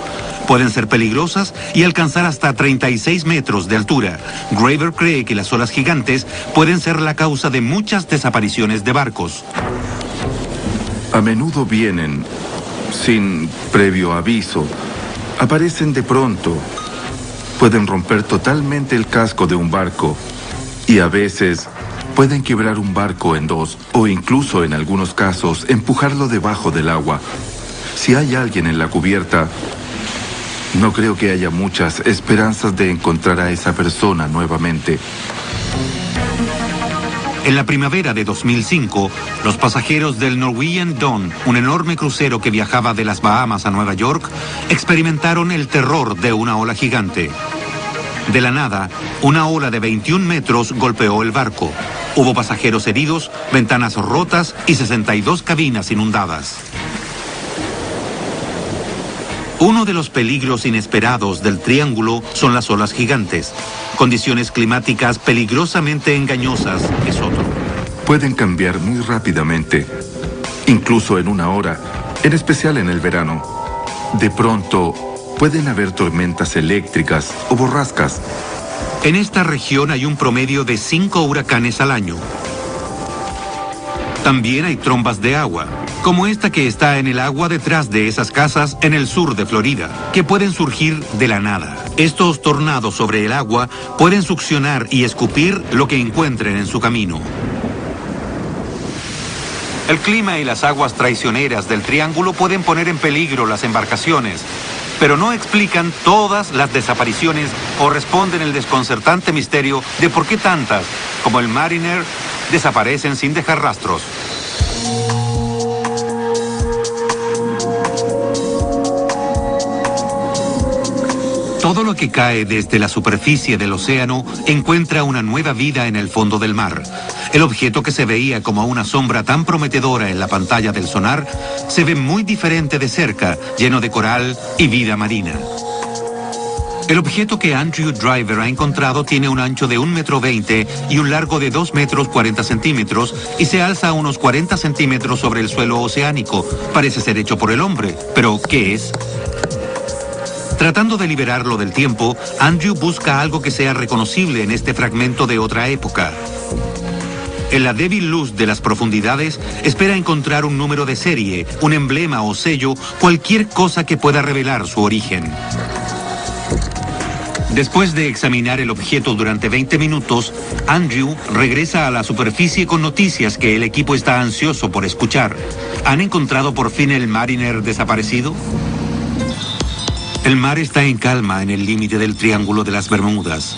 Pueden ser peligrosas y alcanzar hasta 36 metros de altura. Graver cree que las olas gigantes pueden ser la causa de muchas desapariciones de barcos.
A menudo vienen sin previo aviso. Aparecen de pronto. Pueden romper totalmente el casco de un barco y a veces pueden quebrar un barco en dos o incluso en algunos casos empujarlo debajo del agua. Si hay alguien en la cubierta, no creo que haya muchas esperanzas de encontrar a esa persona nuevamente.
En la primavera de 2005, los pasajeros del Norwegian Dawn, un enorme crucero que viajaba de las Bahamas a Nueva York, experimentaron el terror de una ola gigante. De la nada, una ola de 21 metros golpeó el barco. Hubo pasajeros heridos, ventanas rotas y 62 cabinas inundadas. Uno de los peligros inesperados del triángulo son las olas gigantes. Condiciones climáticas peligrosamente engañosas es otro.
Pueden cambiar muy rápidamente, incluso en una hora, en especial en el verano. De pronto, pueden haber tormentas eléctricas o borrascas.
En esta región hay un promedio de 5 huracanes al año. También hay trombas de agua, como esta que está en el agua detrás de esas casas en el sur de Florida, que pueden surgir de la nada. Estos tornados sobre el agua pueden succionar y escupir lo que encuentren en su camino. El clima y las aguas traicioneras del triángulo pueden poner en peligro las embarcaciones, pero no explican todas las desapariciones o responden el desconcertante misterio de por qué tantas, como el Mariner, desaparecen sin dejar rastros. Todo lo que cae desde la superficie del océano encuentra una nueva vida en el fondo del mar. El objeto que se veía como una sombra tan prometedora en la pantalla del sonar se ve muy diferente de cerca, lleno de coral y vida marina. El objeto que Andrew Driver ha encontrado tiene un ancho de 1,20 m y un largo de 2,40 m y se alza a unos 40 centímetros sobre el suelo oceánico. Parece ser hecho por el hombre, pero ¿qué es? Tratando de liberarlo del tiempo, Andrew busca algo que sea reconocible en este fragmento de otra época. En la débil luz de las profundidades, espera encontrar un número de serie, un emblema o sello, cualquier cosa que pueda revelar su origen. Después de examinar el objeto durante 20 minutos, Andrew regresa a la superficie con noticias que el equipo está ansioso por escuchar. ¿Han encontrado por fin el Mariner desaparecido? El mar está en calma en el límite del Triángulo de las Bermudas.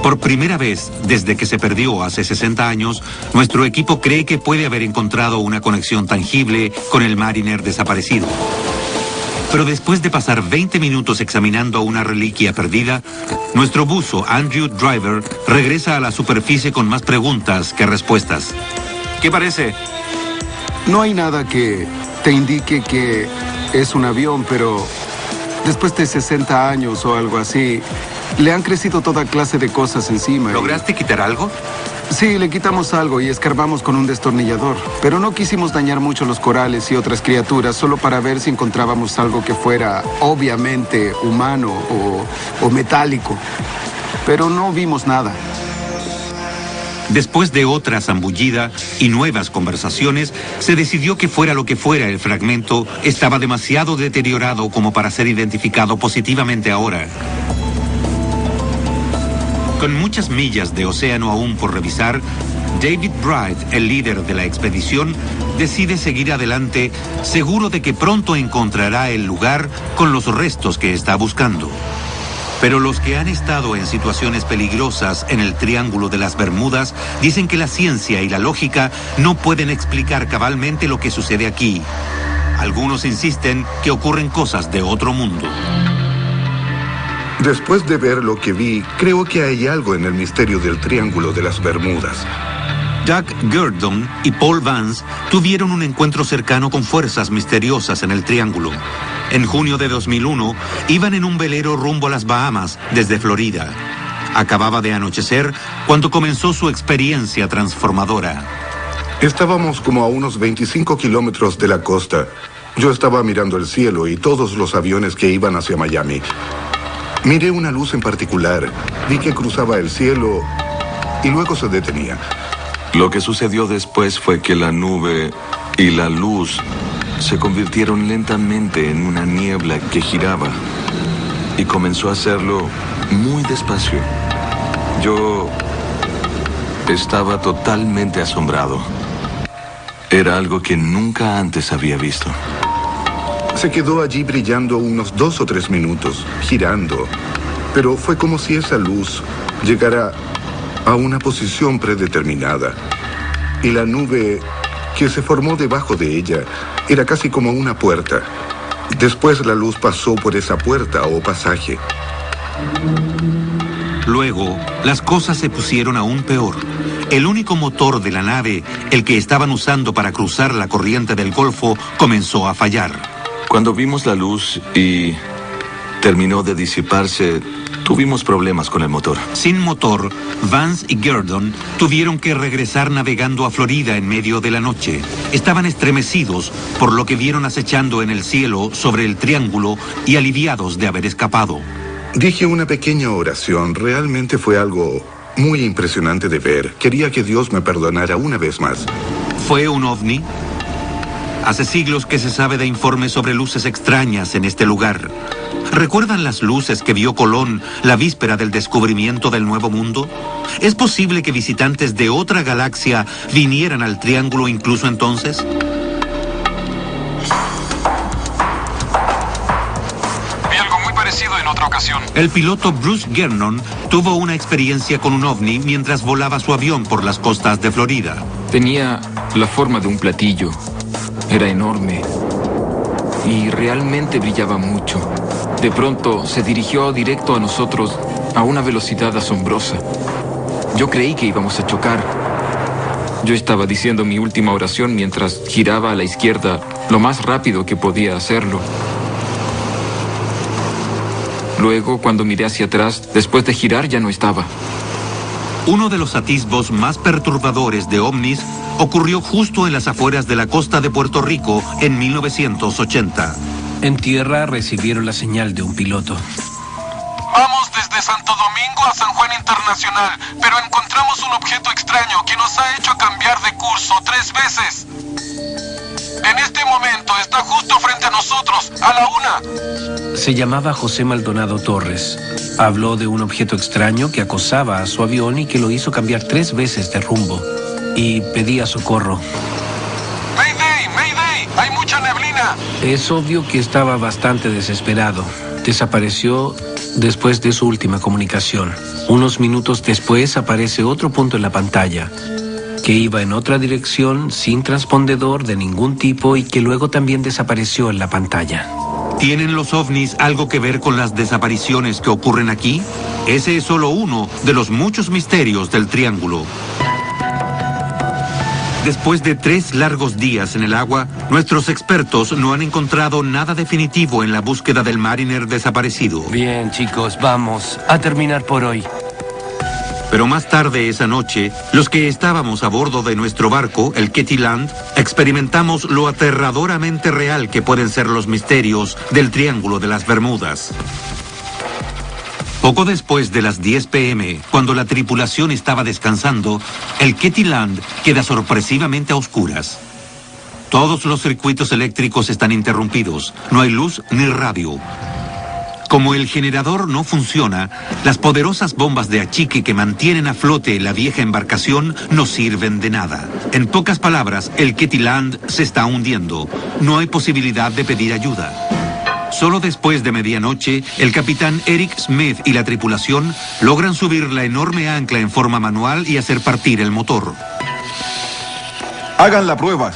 Por primera vez desde que se perdió hace 60 años, nuestro equipo cree que puede haber encontrado una conexión tangible con el Mariner desaparecido. Pero después de pasar 20 minutos examinando una reliquia perdida, nuestro buzo Andrew Driver regresa a la superficie con más preguntas que respuestas. ¿Qué parece?
No hay nada que te indique que es un avión, pero después de 60 años o algo así, le han crecido toda clase de cosas encima.
¿Lograste quitar algo?
Sí, le quitamos algo y escarbamos con un destornillador. Pero no quisimos dañar mucho los corales y otras criaturas solo para ver si encontrábamos algo que fuera obviamente humano o metálico. Pero no vimos nada.
Después de otra zambullida y nuevas conversaciones, se decidió que fuera lo que fuera el fragmento, estaba demasiado deteriorado como para ser identificado positivamente ahora. Con muchas millas de océano aún por revisar, David Bright, el líder de la expedición, decide seguir adelante, seguro de que pronto encontrará el lugar con los restos que está buscando. Pero los que han estado en situaciones peligrosas en el Triángulo de las Bermudas dicen que la ciencia y la lógica no pueden explicar cabalmente lo que sucede aquí. Algunos insisten que ocurren cosas de otro mundo.
Después de ver lo que vi, creo que hay algo en el misterio del Triángulo de las Bermudas.
Doug Gurdon y Paul Vance tuvieron un encuentro cercano con fuerzas misteriosas en el Triángulo. En junio de 2001, iban en un velero rumbo a las Bahamas, desde Florida. Acababa de anochecer cuando comenzó su experiencia transformadora.
Estábamos como a unos 25 kilómetros de la costa. Yo estaba mirando el cielo y todos los aviones que iban hacia Miami. Miré una luz en particular, vi que cruzaba el cielo y luego se detenía.
Lo que sucedió después fue que la nube y la luz se convirtieron lentamente en una niebla que giraba y comenzó a hacerlo muy despacio. Yo estaba totalmente asombrado. Era algo que nunca antes había visto.
Se quedó allí brillando unos 2 o 3 minutos, girando. Pero fue como si esa luz llegara a una posición predeterminada. Y la nube que se formó debajo de ella era casi como una puerta. Después la luz pasó por esa puerta o pasaje.
Luego, las cosas se pusieron aún peor. El único motor de la nave, el que estaban usando para cruzar la corriente del Golfo, comenzó a fallar.
Cuando vimos la luz y terminó de disiparse, tuvimos problemas con el motor.
Sin motor, Vance y Gurdon tuvieron que regresar navegando a Florida en medio de la noche. Estaban estremecidos por lo que vieron acechando en el cielo sobre el Triángulo y aliviados de haber escapado.
Dije una pequeña oración. Realmente fue algo muy impresionante de ver. Quería que Dios me perdonara una vez más.
¿Fue un ovni? Hace siglos que se sabe de informes sobre luces extrañas en este lugar. ¿Recuerdan las luces que vio Colón la víspera del descubrimiento del Nuevo Mundo? ¿Es posible que visitantes de otra galaxia vinieran al Triángulo incluso entonces?
Vi algo muy parecido en otra ocasión.
El piloto Bruce Gernon tuvo una experiencia con un ovni mientras volaba su avión por las costas de Florida.
Tenía la forma de un platillo. Era enorme y realmente brillaba mucho. De pronto se dirigió directo a nosotros a una velocidad asombrosa. Yo creí que íbamos a chocar. Yo estaba diciendo mi última oración mientras giraba a la izquierda lo más rápido que podía hacerlo. Luego, cuando miré hacia atrás, después de girar ya no estaba.
Uno de los atisbos más perturbadores de ovnis ocurrió justo en las afueras de la costa de Puerto Rico en 1980.
En tierra recibieron la señal de un piloto.
Vamos desde Santo Domingo a San Juan Internacional, pero encontramos un objeto extraño que nos ha hecho cambiar de curso 3 veces. En este momento está justo frente a nosotros, a la 1.
Se llamaba José Maldonado Torres. Habló de un objeto extraño que acosaba a su avión y que lo hizo cambiar 3 veces de rumbo. Y pedía socorro.
¡Mayday! ¡Mayday! ¡Hay mucha neblina!
Es obvio que estaba bastante desesperado. Desapareció después de su última comunicación. Unos minutos después aparece otro punto en la pantalla, que iba en otra dirección, sin transpondedor de ningún tipo y que luego también desapareció en la pantalla.
¿Tienen los ovnis algo que ver con las desapariciones que ocurren aquí? Ese es solo uno de los muchos misterios del Triángulo. Después de 3 largos días en el agua, nuestros expertos no han encontrado nada definitivo en la búsqueda del Mariner desaparecido.
Bien, chicos, vamos a terminar por hoy.
Pero más tarde esa noche, los que estábamos a bordo de nuestro barco, el Ketty Land, experimentamos lo aterradoramente real que pueden ser los misterios del Triángulo de las Bermudas. Poco después de las 10 p.m., cuando la tripulación estaba descansando, el Ketty Land queda sorpresivamente a oscuras. Todos los circuitos eléctricos están interrumpidos, no hay luz ni radio. Como el generador no funciona, las poderosas bombas de achique que mantienen a flote la vieja embarcación no sirven de nada. En pocas palabras, el Ketty Land se está hundiendo. No hay posibilidad de pedir ayuda. Solo después de medianoche, el capitán Eric Smith y la tripulación logran subir la enorme ancla en forma manual y hacer partir el motor.
Hagan la prueba.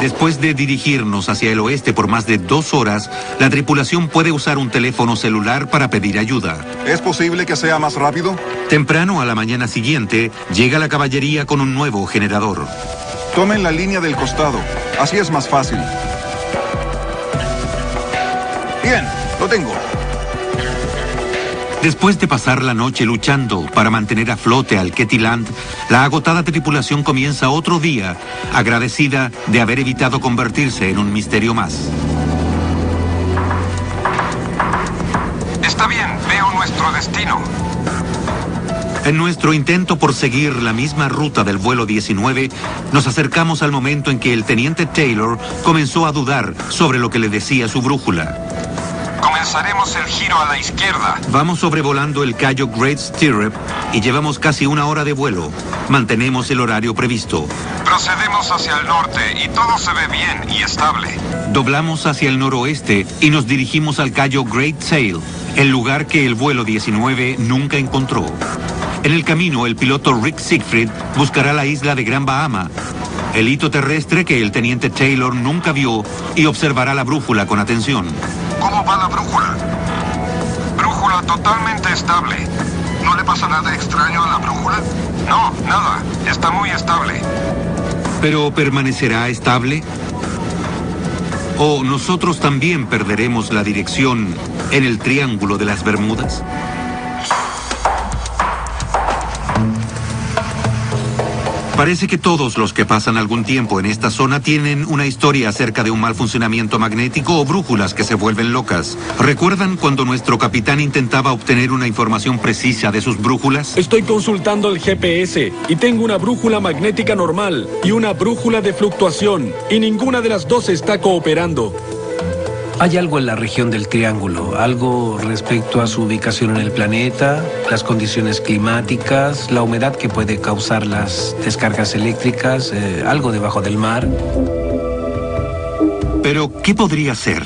Después de dirigirnos hacia el oeste por más de 2 horas, la tripulación puede usar un teléfono celular para pedir ayuda.
¿Es posible que sea más rápido?
Temprano a la mañana siguiente, llega la caballería con un nuevo generador.
Tomen la línea del costado. Así es más fácil. Bien, lo tengo.
Después de pasar la noche luchando para mantener a flote al Ketty Land, la agotada tripulación comienza otro día, agradecida de haber evitado convertirse en un misterio más.
Está bien, veo nuestro destino.
En nuestro intento por seguir la misma ruta del vuelo 19, nos acercamos al momento en que el teniente Taylor comenzó a dudar sobre lo que le decía su brújula.
Comenzaremos el giro a la izquierda.
Vamos sobrevolando el Cayo Great Stirrup y llevamos casi 1 hora de vuelo. Mantenemos el horario previsto.
Procedemos hacia el norte y todo se ve bien y estable.
Doblamos hacia el noroeste y nos dirigimos al Cayo Great Sail, el lugar que el vuelo 19 nunca encontró. En el camino, el piloto Rick Siegfried buscará la isla de Gran Bahama, el hito terrestre que el teniente Taylor nunca vio, y observará la brújula con atención.
¿Cómo va la brújula? Brújula totalmente estable. ¿No le pasa nada extraño a la brújula? No, nada. Está muy estable.
¿Pero permanecerá estable? ¿O nosotros también perderemos la dirección en el Triángulo de las Bermudas? Parece que todos los que pasan algún tiempo en esta zona tienen una historia acerca de un mal funcionamiento magnético o brújulas que se vuelven locas. ¿Recuerdan cuando nuestro capitán intentaba obtener una información precisa de sus brújulas?
Estoy consultando el GPS y tengo una brújula magnética normal y una brújula de fluctuación, y ninguna de las dos está cooperando.
Hay algo en la región del Triángulo, algo respecto a su ubicación en el planeta, las condiciones climáticas, la humedad que puede causar las descargas eléctricas, algo debajo del mar.
Pero, ¿qué podría ser?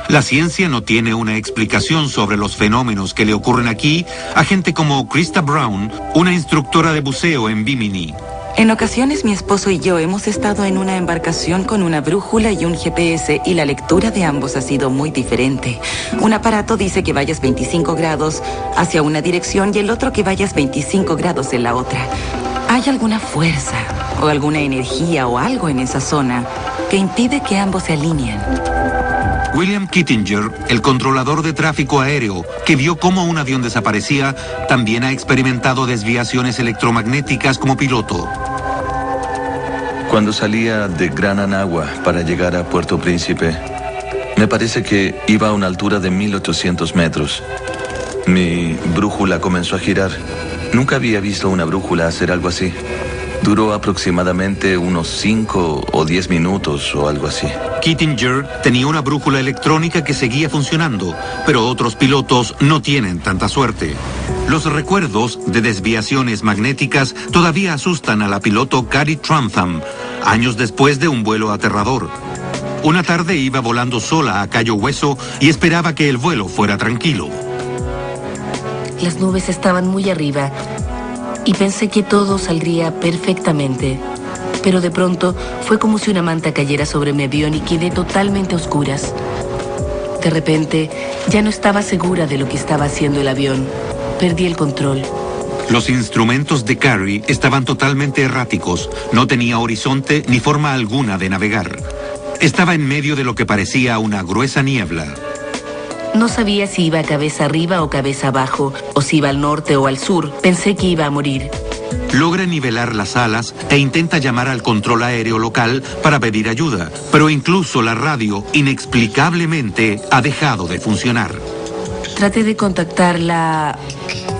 La ciencia no tiene una explicación sobre los fenómenos que le ocurren aquí a gente como Krista Brown, una instructora de buceo en Bimini.
En ocasiones mi esposo y yo hemos estado en una embarcación con una brújula y un GPS y la lectura de ambos ha sido muy diferente. Un aparato dice que vayas 25 grados hacia una dirección y el otro que vayas 25 grados en la otra. ¿Hay alguna fuerza o alguna energía o algo en esa zona que impide que ambos se alineen?
William Kittinger, el controlador de tráfico aéreo, que vio cómo un avión desaparecía, también ha experimentado desviaciones electromagnéticas como piloto.
Cuando salía de Gran Anagua para llegar a Puerto Príncipe, me parece que iba a una altura de 1800 metros. Mi brújula comenzó a girar. Nunca había visto una brújula hacer algo así. Duró aproximadamente unos 5 o 10 minutos o algo así.
Kittinger tenía una brújula electrónica que seguía funcionando, pero otros pilotos no tienen tanta suerte. Los recuerdos de desviaciones magnéticas todavía asustan a la piloto Carrie Trantham, años después de un vuelo aterrador. Una tarde iba volando sola a Cayo Hueso y esperaba que el vuelo fuera tranquilo.
Las nubes estaban muy arriba y pensé que todo saldría perfectamente. Pero de pronto fue como si una manta cayera sobre mi avión y quedé totalmente a oscuras. De repente, ya no estaba segura de lo que estaba haciendo el avión. Perdí el control.
Los instrumentos de Carrie estaban totalmente erráticos. No tenía horizonte ni forma alguna de navegar. Estaba en medio de lo que parecía una gruesa niebla.
No sabía si iba cabeza arriba o cabeza abajo, o si iba al norte o al sur. Pensé que iba a morir.
Logra nivelar las alas e intenta llamar al control aéreo local para pedir ayuda, pero incluso la radio, inexplicablemente, ha dejado de funcionar.
Traté de contactar la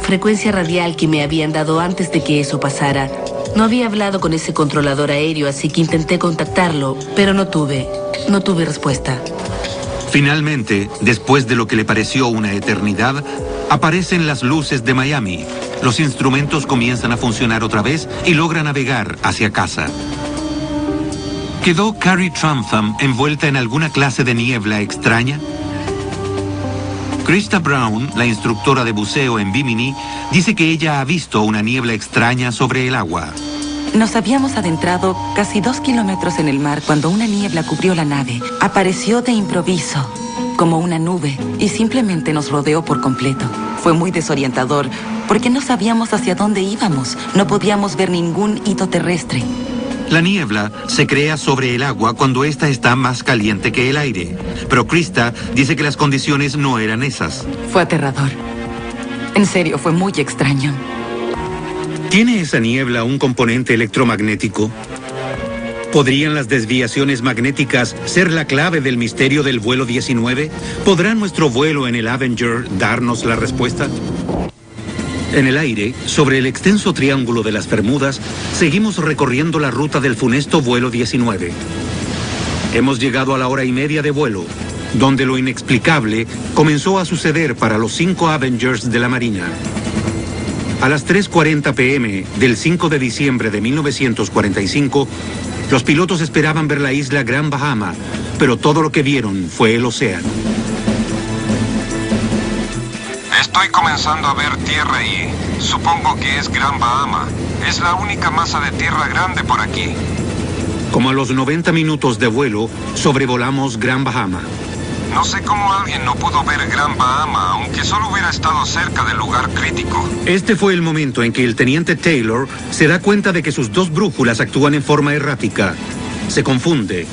frecuencia radial que me habían dado antes de que eso pasara. No había hablado con ese controlador aéreo, así que intenté contactarlo, pero no tuve respuesta.
Finalmente, después de lo que le pareció una eternidad, aparecen las luces de Miami. Los instrumentos comienzan a funcionar otra vez y logra navegar hacia casa. ¿Quedó Carrie Trantham envuelta en alguna clase de niebla extraña? Krista Brown, la instructora de buceo en Bimini, dice que ella ha visto una niebla extraña sobre el agua.
Nos habíamos adentrado casi 2 kilómetros en el mar cuando una niebla cubrió la nave. Apareció de improviso, como una nube, y simplemente nos rodeó por completo. Fue muy desorientador, porque no sabíamos hacia dónde íbamos. No podíamos ver ningún hito terrestre.
La niebla se crea sobre el agua cuando ésta está más caliente que el aire. Pero Krista dice que las condiciones no eran esas.
Fue aterrador. En serio, fue muy extraño.
¿Tiene esa niebla un componente electromagnético? ¿Podrían las desviaciones magnéticas ser la clave del misterio del vuelo 19? ¿Podrá nuestro vuelo en el Avenger darnos la respuesta? En el aire, sobre el extenso triángulo de las Bermudas, seguimos recorriendo la ruta del funesto vuelo 19. Hemos llegado a la 1:30 de vuelo, donde lo inexplicable comenzó a suceder para los 5 Avengers de la Marina. A las 3:40 p.m. del 5 de diciembre de 1945, los pilotos esperaban ver la isla Gran Bahama, pero todo lo que vieron fue el océano.
Estoy comenzando a ver tierra ahí. Supongo que es Gran Bahama. Es la única masa de tierra grande por aquí.
Como a los 90 minutos de vuelo, sobrevolamos Gran Bahama.
No sé cómo alguien no pudo ver Gran Bahama, aunque solo hubiera estado cerca del lugar crítico.
Este fue el momento en que el teniente Taylor se da cuenta de que sus 2 brújulas actúan en forma errática. Se confunde.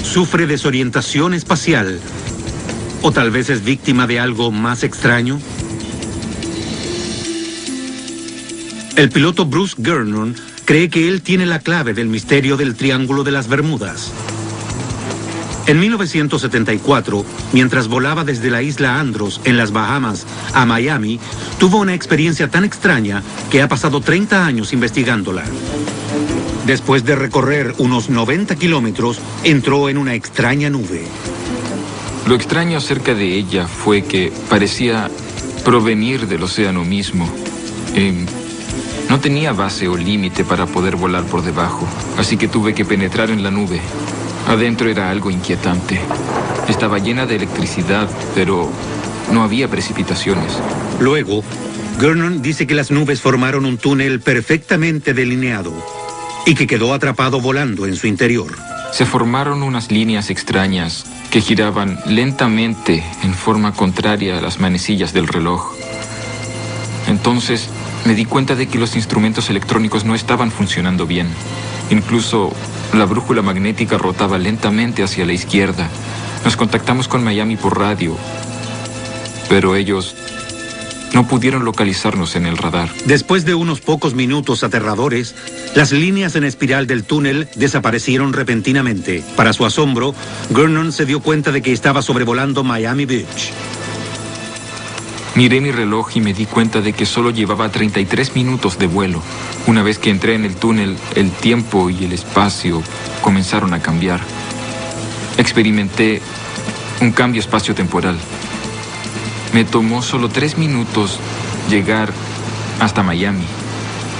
Sufre desorientación espacial. ¿O tal vez es víctima de algo más extraño? El piloto Bruce Gernon cree que él tiene la clave del misterio del Triángulo de las Bermudas. En 1974, mientras volaba desde la isla Andros, en las Bahamas, a Miami, tuvo una experiencia tan extraña que ha pasado 30 años investigándola. Después de recorrer unos 90 kilómetros, entró en una extraña nube.
Lo extraño acerca de ella fue que parecía provenir del océano mismo. No tenía base o límite para poder volar por debajo, así que tuve que penetrar en la nube. Adentro era algo inquietante. Estaba llena de electricidad, pero no había precipitaciones.
Luego, Gernon dice que las nubes formaron un túnel perfectamente delineado y que quedó atrapado volando en su interior.
Se formaron unas líneas extrañas que giraban lentamente en forma contraria a las manecillas del reloj. Entonces, me di cuenta de que los instrumentos electrónicos no estaban funcionando bien. Incluso la brújula magnética rotaba lentamente hacia la izquierda. Nos contactamos con Miami por radio, pero ellos no pudieron localizarnos en el radar.
Después de unos pocos minutos aterradores, las líneas en espiral del túnel desaparecieron repentinamente. Para su asombro, Gernon se dio cuenta de que estaba sobrevolando Miami Beach.
Miré mi reloj y me di cuenta de que solo llevaba 33 minutos de vuelo. Una vez que entré en el túnel, el tiempo y el espacio comenzaron a cambiar. Experimenté un cambio espacio-temporal. Me tomó solo 3 minutos llegar hasta Miami,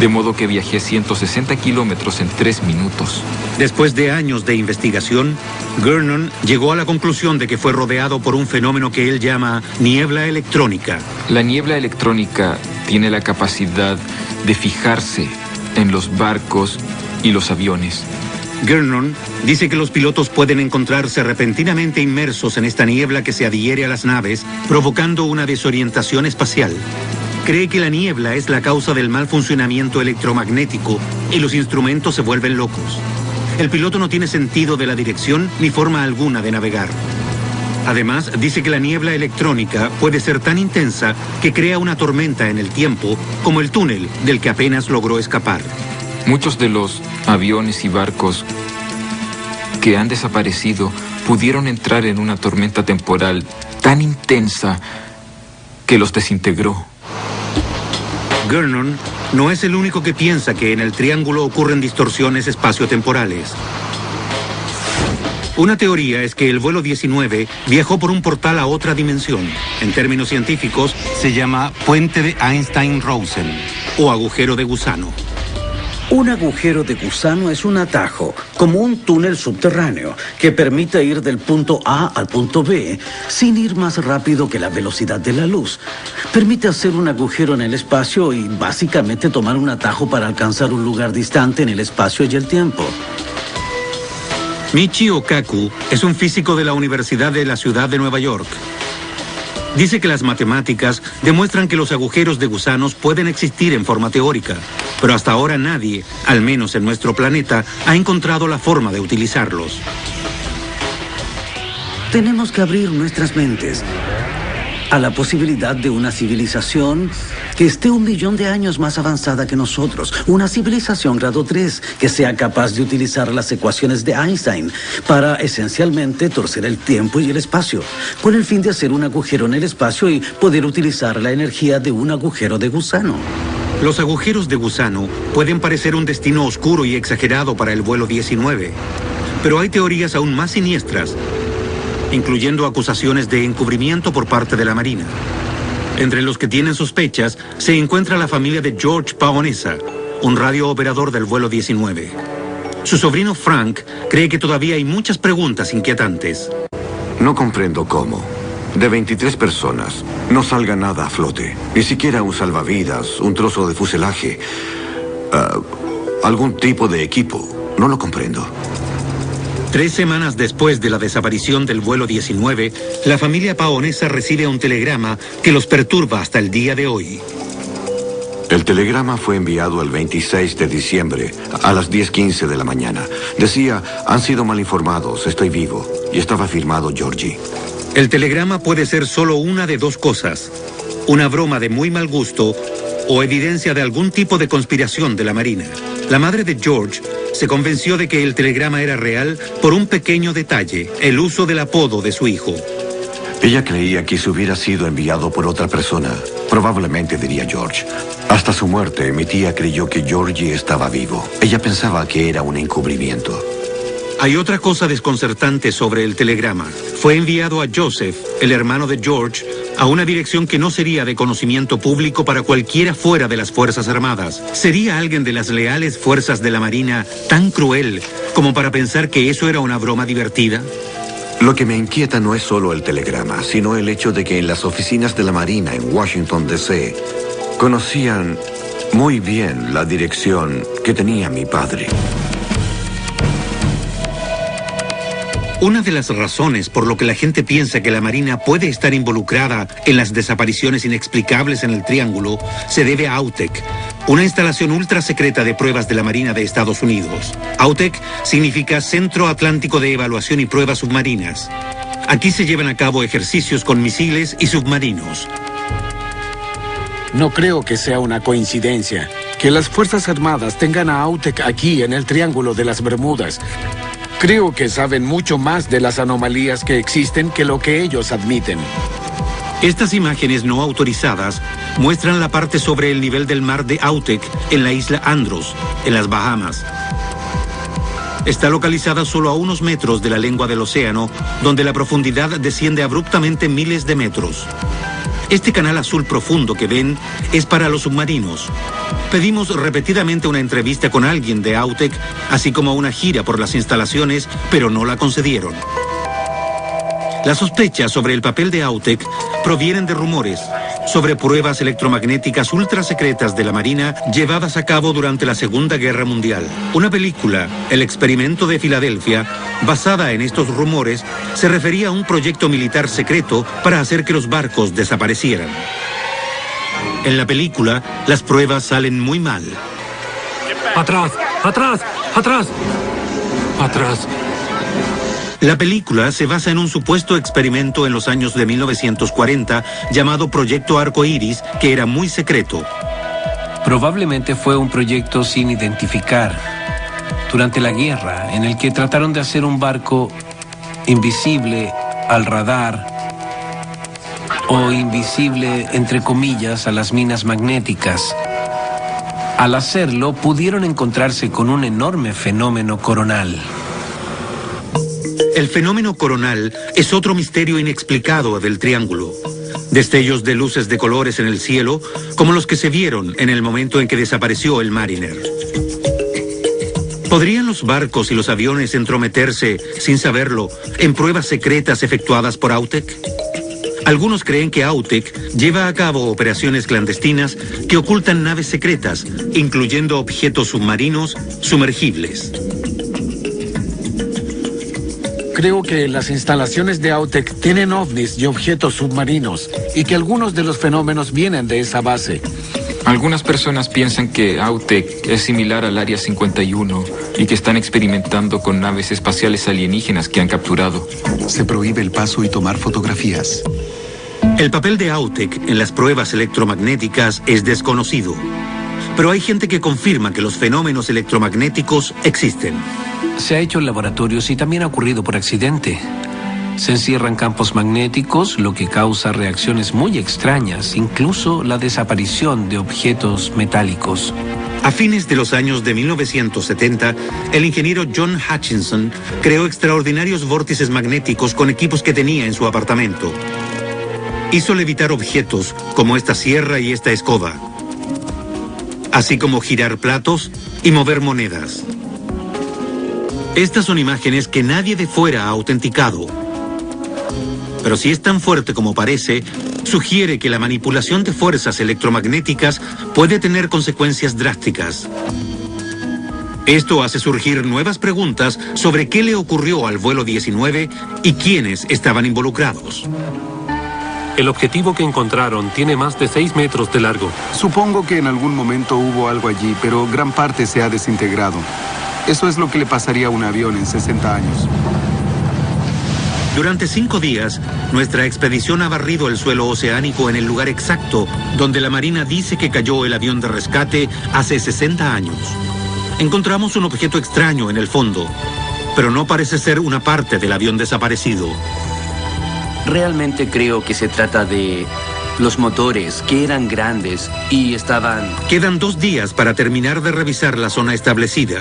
de modo que viajé 160 kilómetros en 3 minutos.
Después de años de investigación, Gernon llegó a la conclusión de que fue rodeado por un fenómeno que él llama niebla electrónica.
La niebla electrónica tiene la capacidad de fijarse en los barcos y los aviones.
Gernon dice que los pilotos pueden encontrarse repentinamente inmersos en esta niebla que se adhiere a las naves, provocando una desorientación espacial. Cree que la niebla es la causa del mal funcionamiento electromagnético y los instrumentos se vuelven locos. El piloto no tiene sentido de la dirección ni forma alguna de navegar. Además, dice que la niebla electrónica puede ser tan intensa que crea una tormenta en el tiempo, como el túnel del que apenas logró escapar.
Muchos de los aviones y barcos que han desaparecido pudieron entrar en una tormenta temporal tan intensa que los desintegró.
Gernon no es el único que piensa que en el triángulo ocurren distorsiones espaciotemporales. Una teoría es que el vuelo 19 viajó por un portal a otra dimensión. En términos científicos, se llama puente de Einstein-Rosen o agujero de gusano.
Un agujero de gusano es un atajo, como un túnel subterráneo, que permite ir del punto A al punto B sin ir más rápido que la velocidad de la luz. Permite hacer un agujero en el espacio y básicamente tomar un atajo para alcanzar un lugar distante en el espacio y el tiempo.
Michio Kaku es un físico de la Universidad de la Ciudad de Nueva York. Dice que las matemáticas demuestran que los agujeros de gusanos pueden existir en forma teórica, pero hasta ahora nadie, al menos en nuestro planeta, ha encontrado la forma de utilizarlos.
Tenemos que abrir nuestras mentes a la posibilidad de una civilización que esté 1 millón de años más avanzada que nosotros. Una civilización grado 3 que sea capaz de utilizar las ecuaciones de Einstein para esencialmente torcer el tiempo y el espacio, con el fin de hacer un agujero en el espacio y poder utilizar la energía de un agujero de gusano.
Los agujeros de gusano pueden parecer un destino oscuro y exagerado para el vuelo 19, pero hay teorías aún más siniestras, incluyendo acusaciones de encubrimiento por parte de la Marina. Entre los que tienen sospechas se encuentra la familia de George Paonessa, un radiooperador del vuelo 19. Su sobrino Frank cree que todavía hay muchas preguntas inquietantes.
No comprendo cómo, de 23 personas, no salga nada a flote. Ni siquiera un salvavidas, un trozo de fuselaje, algún tipo de equipo. No lo comprendo.
3 semanas después de la desaparición del vuelo 19, la familia Paonessa recibe un telegrama que los perturba hasta el día de hoy.
El telegrama fue enviado el 26 de diciembre a las 10:15 de la mañana. Decía, han sido mal informados, estoy vivo. Y estaba firmado Georgie.
El telegrama puede ser solo una de 2 cosas: una broma de muy mal gusto o evidencia de algún tipo de conspiración de la Marina. La madre de George se convenció de que el telegrama era real por un pequeño detalle: el uso del apodo de su hijo.
Ella creía que si hubiera sido enviado por otra persona, probablemente diría George. Hasta su muerte, mi tía creyó que Georgie estaba vivo. Ella pensaba que era un encubrimiento.
Hay otra cosa desconcertante sobre el telegrama. Fue enviado a Joseph, el hermano de George, a una dirección que no sería de conocimiento público para cualquiera fuera de las Fuerzas Armadas. ¿Sería alguien de las leales fuerzas de la Marina tan cruel como para pensar que eso era una broma divertida?
Lo que me inquieta no es solo el telegrama, sino el hecho de que en las oficinas de la Marina en Washington, D.C., conocían muy bien la dirección que tenía mi padre.
Una de las razones por lo que la gente piensa que la Marina puede estar involucrada en las desapariciones inexplicables en el Triángulo se debe a AUTEC, una instalación ultra secreta de pruebas de la Marina de Estados Unidos. AUTEC significa Centro Atlántico de Evaluación y Pruebas Submarinas. Aquí se llevan a cabo ejercicios con misiles y submarinos.
No creo que sea una coincidencia que las Fuerzas Armadas tengan a AUTEC aquí en el Triángulo de las Bermudas. Creo que saben mucho más de las anomalías que existen que lo que ellos admiten.
Estas imágenes no autorizadas muestran la parte sobre el nivel del mar de Autec en la isla Andros, en las Bahamas. Está localizada solo a unos metros de la lengua del océano, donde la profundidad desciende abruptamente miles de metros. Este canal azul profundo que ven es para los submarinos. Pedimos repetidamente una entrevista con alguien de Autec, así como una gira por las instalaciones, pero no la concedieron. Las sospechas sobre el papel de Autec provienen de rumores sobre pruebas electromagnéticas ultrasecretas de la Marina llevadas a cabo durante la Segunda Guerra Mundial. Una película, El experimento de Filadelfia, basada en estos rumores, se refería a un proyecto militar secreto para hacer que los barcos desaparecieran. En la película, las pruebas salen muy mal.
¡Atrás! ¡Atrás! ¡Atrás! ¡Atrás!
La película se basa en un supuesto experimento en los años de 1940 llamado Proyecto Arco Iris, que era muy secreto.
Probablemente fue un proyecto sin identificar durante la guerra, en el que trataron de hacer un barco invisible al radar o invisible, entre comillas, a las minas magnéticas. Al hacerlo, pudieron encontrarse con un enorme fenómeno coronal.
El fenómeno coronal es otro misterio inexplicado del triángulo. Destellos de luces de colores en el cielo, como los que se vieron en el momento en que desapareció el Mariner. ¿Podrían los barcos y los aviones entrometerse, sin saberlo, en pruebas secretas efectuadas por Autec? Algunos creen que Autec lleva a cabo operaciones clandestinas que ocultan naves secretas, incluyendo objetos submarinos sumergibles.
Creo que las instalaciones de Autec tienen ovnis y objetos submarinos, y que algunos de los fenómenos vienen de esa base.
Algunas personas piensan que Autec es similar al Área 51 y que están experimentando con naves espaciales alienígenas que han capturado.
Se prohíbe el paso y tomar fotografías.
El papel de Autec en las pruebas electromagnéticas es desconocido, pero hay gente que confirma que los fenómenos electromagnéticos existen.
Se ha hecho en laboratorios y también ha ocurrido por accidente. Se encierran campos magnéticos, lo que causa reacciones muy extrañas, incluso la desaparición de objetos metálicos.
A fines de los años de 1970, el ingeniero John Hutchinson creó extraordinarios vórtices magnéticos con equipos que tenía en su apartamento. Hizo levitar objetos como esta sierra y esta escoba, así como girar platos y mover monedas. Estas son imágenes que nadie de fuera ha autenticado. Pero si es tan fuerte como parece, sugiere que la manipulación de fuerzas electromagnéticas puede tener consecuencias drásticas. Esto hace surgir nuevas preguntas sobre qué le ocurrió al vuelo 19 y quiénes estaban involucrados.
El objetivo que encontraron tiene más de 6 metros de largo.
Supongo que en algún momento hubo algo allí, pero gran parte se ha desintegrado. Eso es lo que le pasaría a un avión en 60 años.
Durante 5 días, nuestra expedición ha barrido el suelo oceánico en el lugar exacto donde la Marina dice que cayó el avión de rescate hace 60 años. Encontramos un objeto extraño en el fondo, pero no parece ser una parte del avión desaparecido.
Realmente creo que se trata de los motores, que eran grandes y estaban...
Quedan 2 días para terminar de revisar la zona establecida.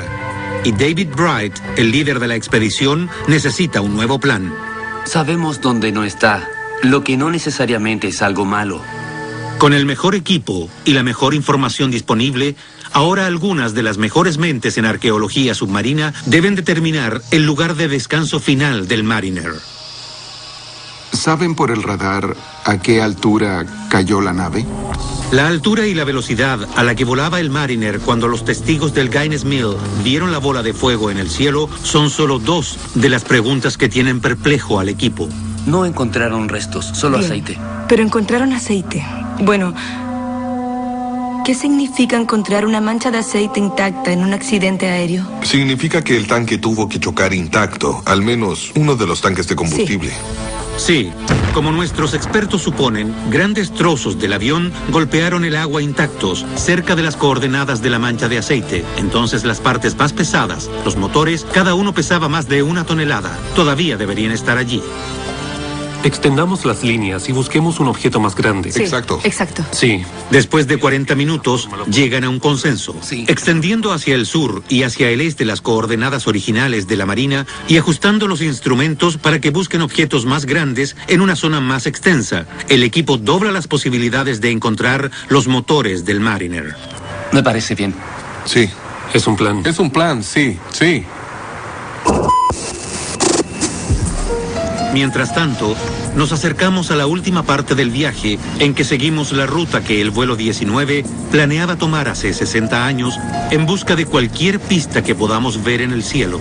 Y David Bright, el líder de la expedición, necesita un nuevo plan.
Sabemos dónde no está, lo que no necesariamente es algo malo.
Con el mejor equipo y la mejor información disponible, ahora algunas de las mejores mentes en arqueología submarina deben determinar el lugar de descanso final del Mariner.
¿Saben por el radar a qué altura cayó la nave?
La altura y la velocidad a la que volaba el Mariner cuando los testigos del Guinness Mill vieron la bola de fuego en el cielo son solo 2 de las preguntas que tienen perplejo al equipo.
No encontraron restos, solo
Bien,
aceite.
Pero encontraron aceite. Bueno, ¿qué significa encontrar una mancha de aceite intacta en un accidente aéreo?
Significa que el tanque tuvo que chocar intacto, al menos uno de los tanques de combustible.
Sí, como nuestros expertos suponen, grandes trozos del avión golpearon el agua intactos, cerca de las coordenadas de la mancha de aceite. Entonces las partes más pesadas, los motores, cada uno pesaba más de 1 tonelada. Todavía deberían estar allí.
Extendamos las líneas y busquemos un objeto más grande.
Sí, exacto.
Sí. Después de 40 minutos, llegan a un consenso. Extendiendo hacia el sur y hacia el este las coordenadas originales de la Marina y ajustando los instrumentos para que busquen objetos más grandes en una zona más extensa, el equipo dobla las posibilidades de encontrar los motores del Mariner.
Me parece bien.
Sí.
Es un plan.
Es un plan, sí, sí.
Mientras tanto, nos acercamos a la última parte del viaje en que seguimos la ruta que el vuelo 19 planeaba tomar hace 60 años en busca de cualquier pista que podamos ver en el cielo.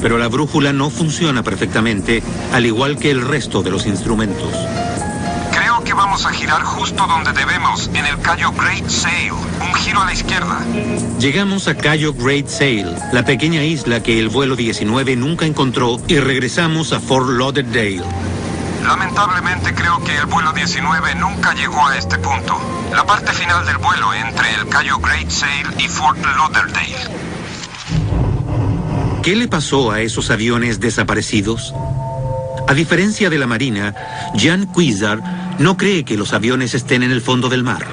Pero la brújula no funciona perfectamente, al igual que el resto de los instrumentos.
Creo que vamos a girar justo donde debemos, en el Cayo Great Sail. Un giro a la izquierda.
Llegamos a Cayo Great Sail, la pequeña isla que el vuelo 19 nunca encontró, y regresamos a Fort Lauderdale.
Lamentablemente creo que el vuelo 19 nunca llegó a este punto. La parte final del vuelo entre el Cayo Great Sail y Fort Lauderdale.
¿Qué le pasó a esos aviones desaparecidos? A diferencia de la Marina, Jan Cuizar no cree que los aviones estén en el fondo del mar.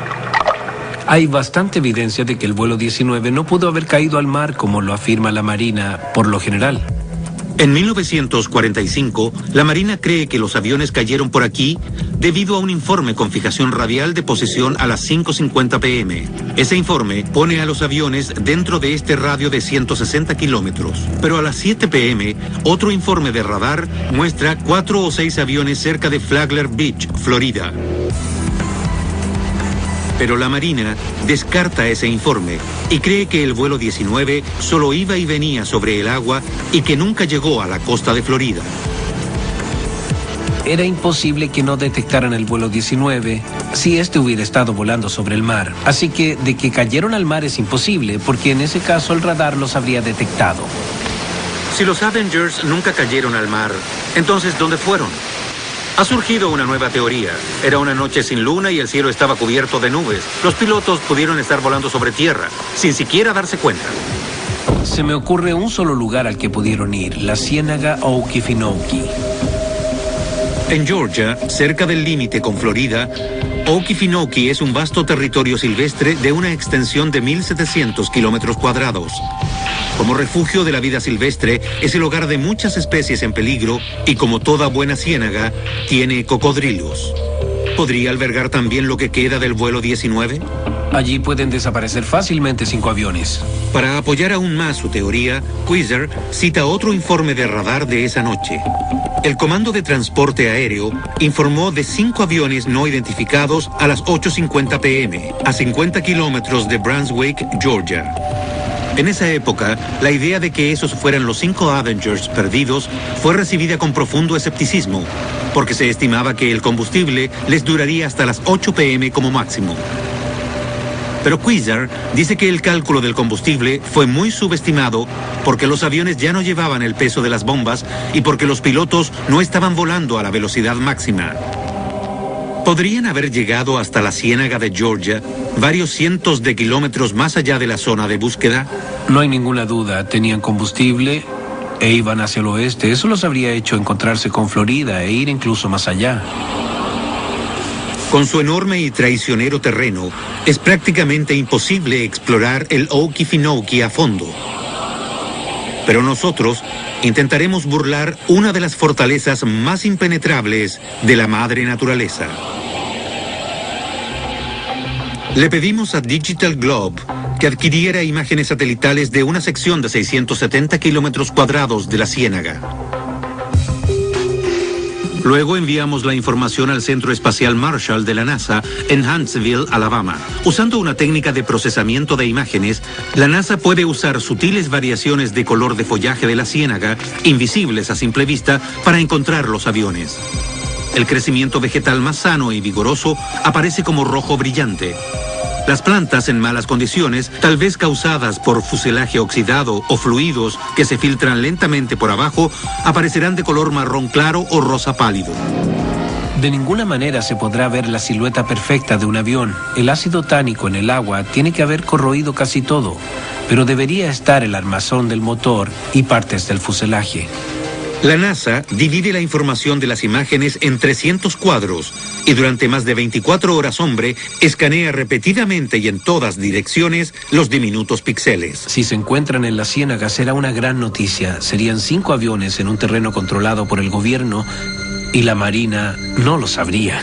Hay bastante evidencia de que el vuelo 19 no pudo haber caído al mar como lo afirma la Marina por lo general.
En 1945, la Marina cree que los aviones cayeron por aquí debido a un informe con fijación radial de posición a las 5:50 p.m. Ese informe pone a los aviones dentro de este radio de 160 kilómetros. Pero a las 7 p.m., otro informe de radar muestra 4 o 6 aviones cerca de Flagler Beach, Florida. Pero la Marina descarta ese informe y cree que el vuelo 19 solo iba y venía sobre el agua y que nunca llegó a la costa de Florida.
Era imposible que no detectaran el vuelo 19 si este hubiera estado volando sobre el mar. Así que de que cayeron al mar es imposible, porque en ese caso el radar los habría detectado.
Si los Avengers nunca cayeron al mar, entonces ¿dónde fueron? Ha surgido una nueva teoría. Era una noche sin luna y el cielo estaba cubierto de nubes. Los pilotos pudieron estar volando sobre tierra, sin siquiera darse cuenta.
Se me ocurre un solo lugar al que pudieron ir, la ciénaga Okefenokee.
En Georgia, cerca del límite con Florida, Okefenokee es un vasto territorio silvestre de una extensión de 1.700 kilómetros cuadrados. Como refugio de la vida silvestre, es el hogar de muchas especies en peligro y, como toda buena ciénaga, tiene cocodrilos. ¿Podría albergar también lo que queda del vuelo 19?
Allí pueden desaparecer fácilmente 5 aviones.
Para apoyar aún más su teoría, Cuizar cita otro informe de radar de esa noche. El Comando de Transporte Aéreo informó de 5 aviones no identificados a las 8:50 p.m., a 50 kilómetros de Brunswick, Georgia. En esa época, la idea de que esos fueran los 5 Avengers perdidos fue recibida con profundo escepticismo, porque se estimaba que el combustible les duraría hasta las 8 p.m. como máximo. Pero Cuizar dice que el cálculo del combustible fue muy subestimado porque los aviones ya no llevaban el peso de las bombas y porque los pilotos no estaban volando a la velocidad máxima. ¿Podrían haber llegado hasta la ciénaga de Georgia, varios cientos de kilómetros más allá de la zona de búsqueda?
No hay ninguna duda, tenían combustible e iban hacia el oeste. Eso los habría hecho encontrarse con Florida e ir incluso más allá.
Con su enorme y traicionero terreno, es prácticamente imposible explorar el Okefenokee a fondo. Pero nosotros intentaremos burlar una de las fortalezas más impenetrables de la madre naturaleza. Le pedimos a Digital Globe que adquiriera imágenes satelitales de una sección de 670 kilómetros cuadrados de la ciénaga. Luego enviamos la información al Centro Espacial Marshall de la NASA en Huntsville, Alabama. Usando una técnica de procesamiento de imágenes, la NASA puede usar sutiles variaciones de color de follaje de la ciénaga, invisibles a simple vista, para encontrar los aviones. El crecimiento vegetal más sano y vigoroso aparece como rojo brillante. Las plantas en malas condiciones, tal vez causadas por fuselaje oxidado o fluidos que se filtran lentamente por abajo, aparecerán de color marrón claro o rosa pálido.
De ninguna manera se podrá ver la silueta perfecta de un avión. El ácido tánico en el agua tiene que haber corroído casi todo, pero debería estar el armazón del motor y partes del fuselaje.
La NASA divide la información de las imágenes en 300 cuadros y durante más de 24 horas hombre escanea repetidamente y en todas direcciones los diminutos píxeles.
Si se encuentran en la ciénaga será una gran noticia. Serían 5 aviones en un terreno controlado por el gobierno y la Marina no lo sabría.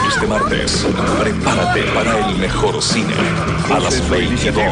Este martes, prepárate para el mejor cine a las 22.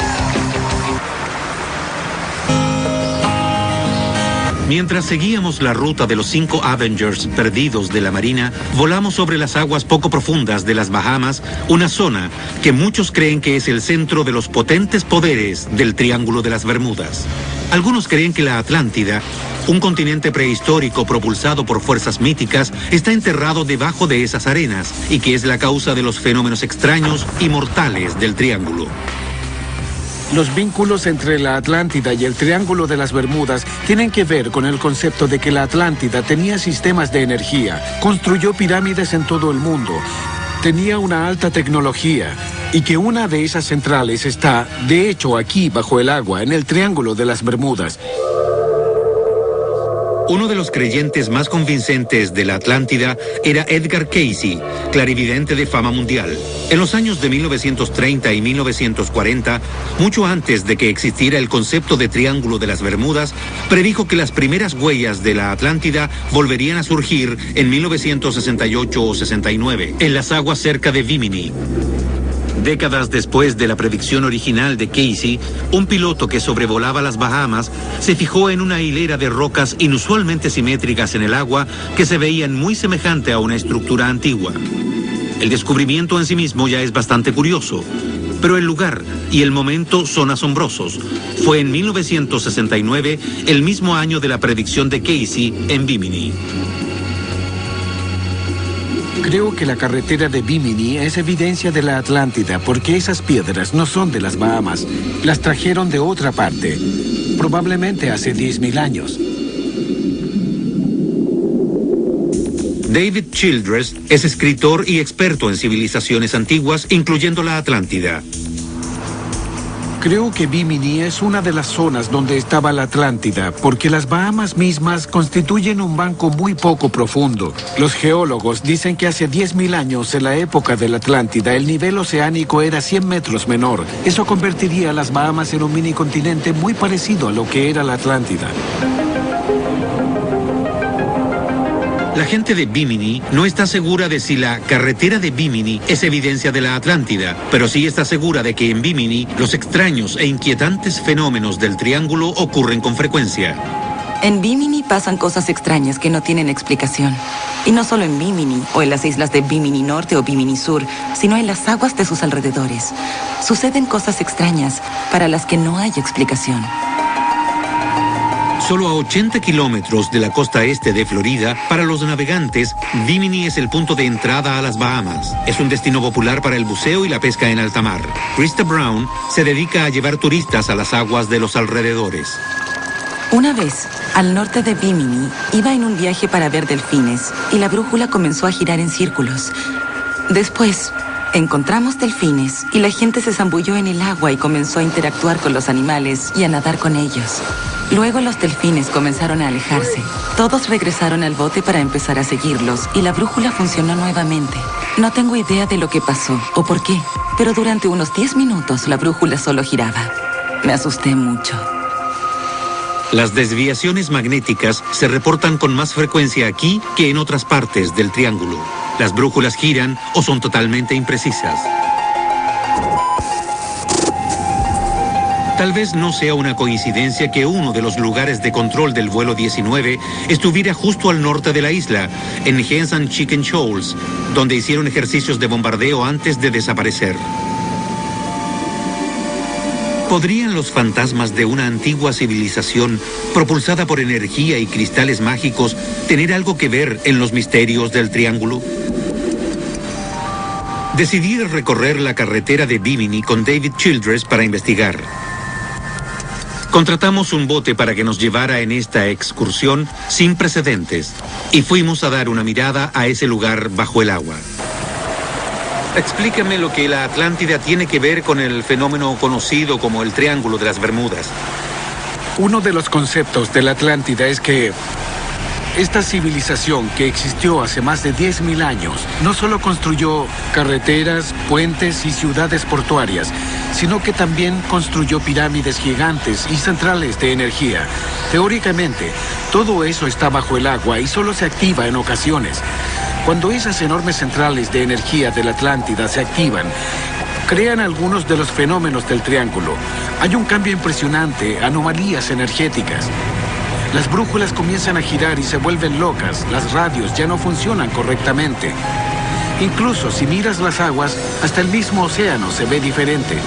Mientras seguíamos la ruta de los 5 Avengers perdidos de la Marina, volamos sobre las aguas poco profundas de las Bahamas, una zona que muchos creen que es el centro de los potentes poderes del Triángulo de las Bermudas. Algunos creen que la Atlántida, un continente prehistórico propulsado por fuerzas míticas, está enterrado debajo de esas arenas y que es la causa de los fenómenos extraños y mortales del Triángulo.
Los vínculos entre la Atlántida y el Triángulo de las Bermudas tienen que ver con el concepto de que la Atlántida tenía sistemas de energía, construyó pirámides en todo el mundo, tenía una alta tecnología y que una de esas centrales está, de hecho, aquí bajo el agua, en el Triángulo de las Bermudas.
Uno de los creyentes más convincentes de la Atlántida era Edgar Cayce, clarividente de fama mundial. En los años de 1930 y 1940, mucho antes de que existiera el concepto de Triángulo de las Bermudas, predijo que las primeras huellas de la Atlántida volverían a surgir en 1968 o 69, en las aguas cerca de Bimini. Décadas después de la predicción original de Cayce, un piloto que sobrevolaba las Bahamas se fijó en una hilera de rocas inusualmente simétricas en el agua que se veían muy semejante a una estructura antigua. El descubrimiento en sí mismo ya es bastante curioso, pero el lugar y el momento son asombrosos. Fue en 1969, el mismo año de la predicción de Cayce en Bimini.
Creo que la carretera de Bimini es evidencia de la Atlántida porque esas piedras no son de las Bahamas. Las trajeron de otra parte, probablemente hace 10.000 años.
David Childress es escritor y experto en civilizaciones antiguas, incluyendo la Atlántida.
Creo que Bimini es una de las zonas donde estaba la Atlántida, porque las Bahamas mismas constituyen un banco muy poco profundo. Los geólogos dicen que hace 10.000 años, en la época de la Atlántida, el nivel oceánico era 100 metros menor. Eso convertiría a las Bahamas en un mini continente muy parecido a lo que era la Atlántida.
La gente de Bimini no está segura de si la carretera de Bimini es evidencia de la Atlántida, pero sí está segura de que en Bimini los extraños e inquietantes fenómenos del Triángulo ocurren con frecuencia.
En Bimini pasan cosas extrañas que no tienen explicación. Y no solo en Bimini o en las islas de Bimini Norte o Bimini Sur, sino en las aguas de sus alrededores. Suceden cosas extrañas para las que no hay explicación.
Solo a 80 kilómetros de la costa este de Florida, para los navegantes, Bimini es el punto de entrada a las Bahamas. Es un destino popular para el buceo y la pesca en alta mar. Krista Brown se dedica a llevar turistas a las aguas de los alrededores.
Una vez, al norte de Bimini, iba en un viaje para ver delfines y la brújula comenzó a girar en círculos. Después, encontramos delfines y la gente se zambulló en el agua y comenzó a interactuar con los animales y a nadar con ellos. Luego los delfines comenzaron a alejarse. Todos regresaron al bote para empezar a seguirlos y la brújula funcionó nuevamente. No tengo idea de lo que pasó o por qué, pero durante unos 10 minutos la brújula solo giraba. Me asusté mucho.
Las desviaciones magnéticas se reportan con más frecuencia aquí que en otras partes del Triángulo. Las brújulas giran o son totalmente imprecisas. Tal vez no sea una coincidencia que uno de los lugares de control del vuelo 19 estuviera justo al norte de la isla, en Hens and Chicken Shoals, donde hicieron ejercicios de bombardeo antes de desaparecer. ¿Podrían los fantasmas de una antigua civilización, propulsada por energía y cristales mágicos, tener algo que ver en los misterios del Triángulo? Decidí recorrer la carretera de Bimini con David Childress para investigar. Contratamos un bote para que nos llevara en esta excursión sin precedentes y fuimos a dar una mirada a ese lugar bajo el agua. Explíqueme lo que la Atlántida tiene que ver con el fenómeno conocido como el Triángulo de las Bermudas.
Uno de los conceptos de la Atlántida es que esta civilización que existió hace más de 10.000 años no solo construyó carreteras, puentes y ciudades portuarias, sino que también construyó pirámides gigantes y centrales de energía. Teóricamente, todo eso está bajo el agua y solo se activa en ocasiones. Cuando esas enormes centrales de energía de la Atlántida se activan, crean algunos de los fenómenos del triángulo. Hay un cambio impresionante, anomalías energéticas. Las brújulas comienzan a girar y se vuelven locas. Las radios ya no funcionan correctamente. Incluso si miras las aguas, hasta el mismo océano se ve diferente.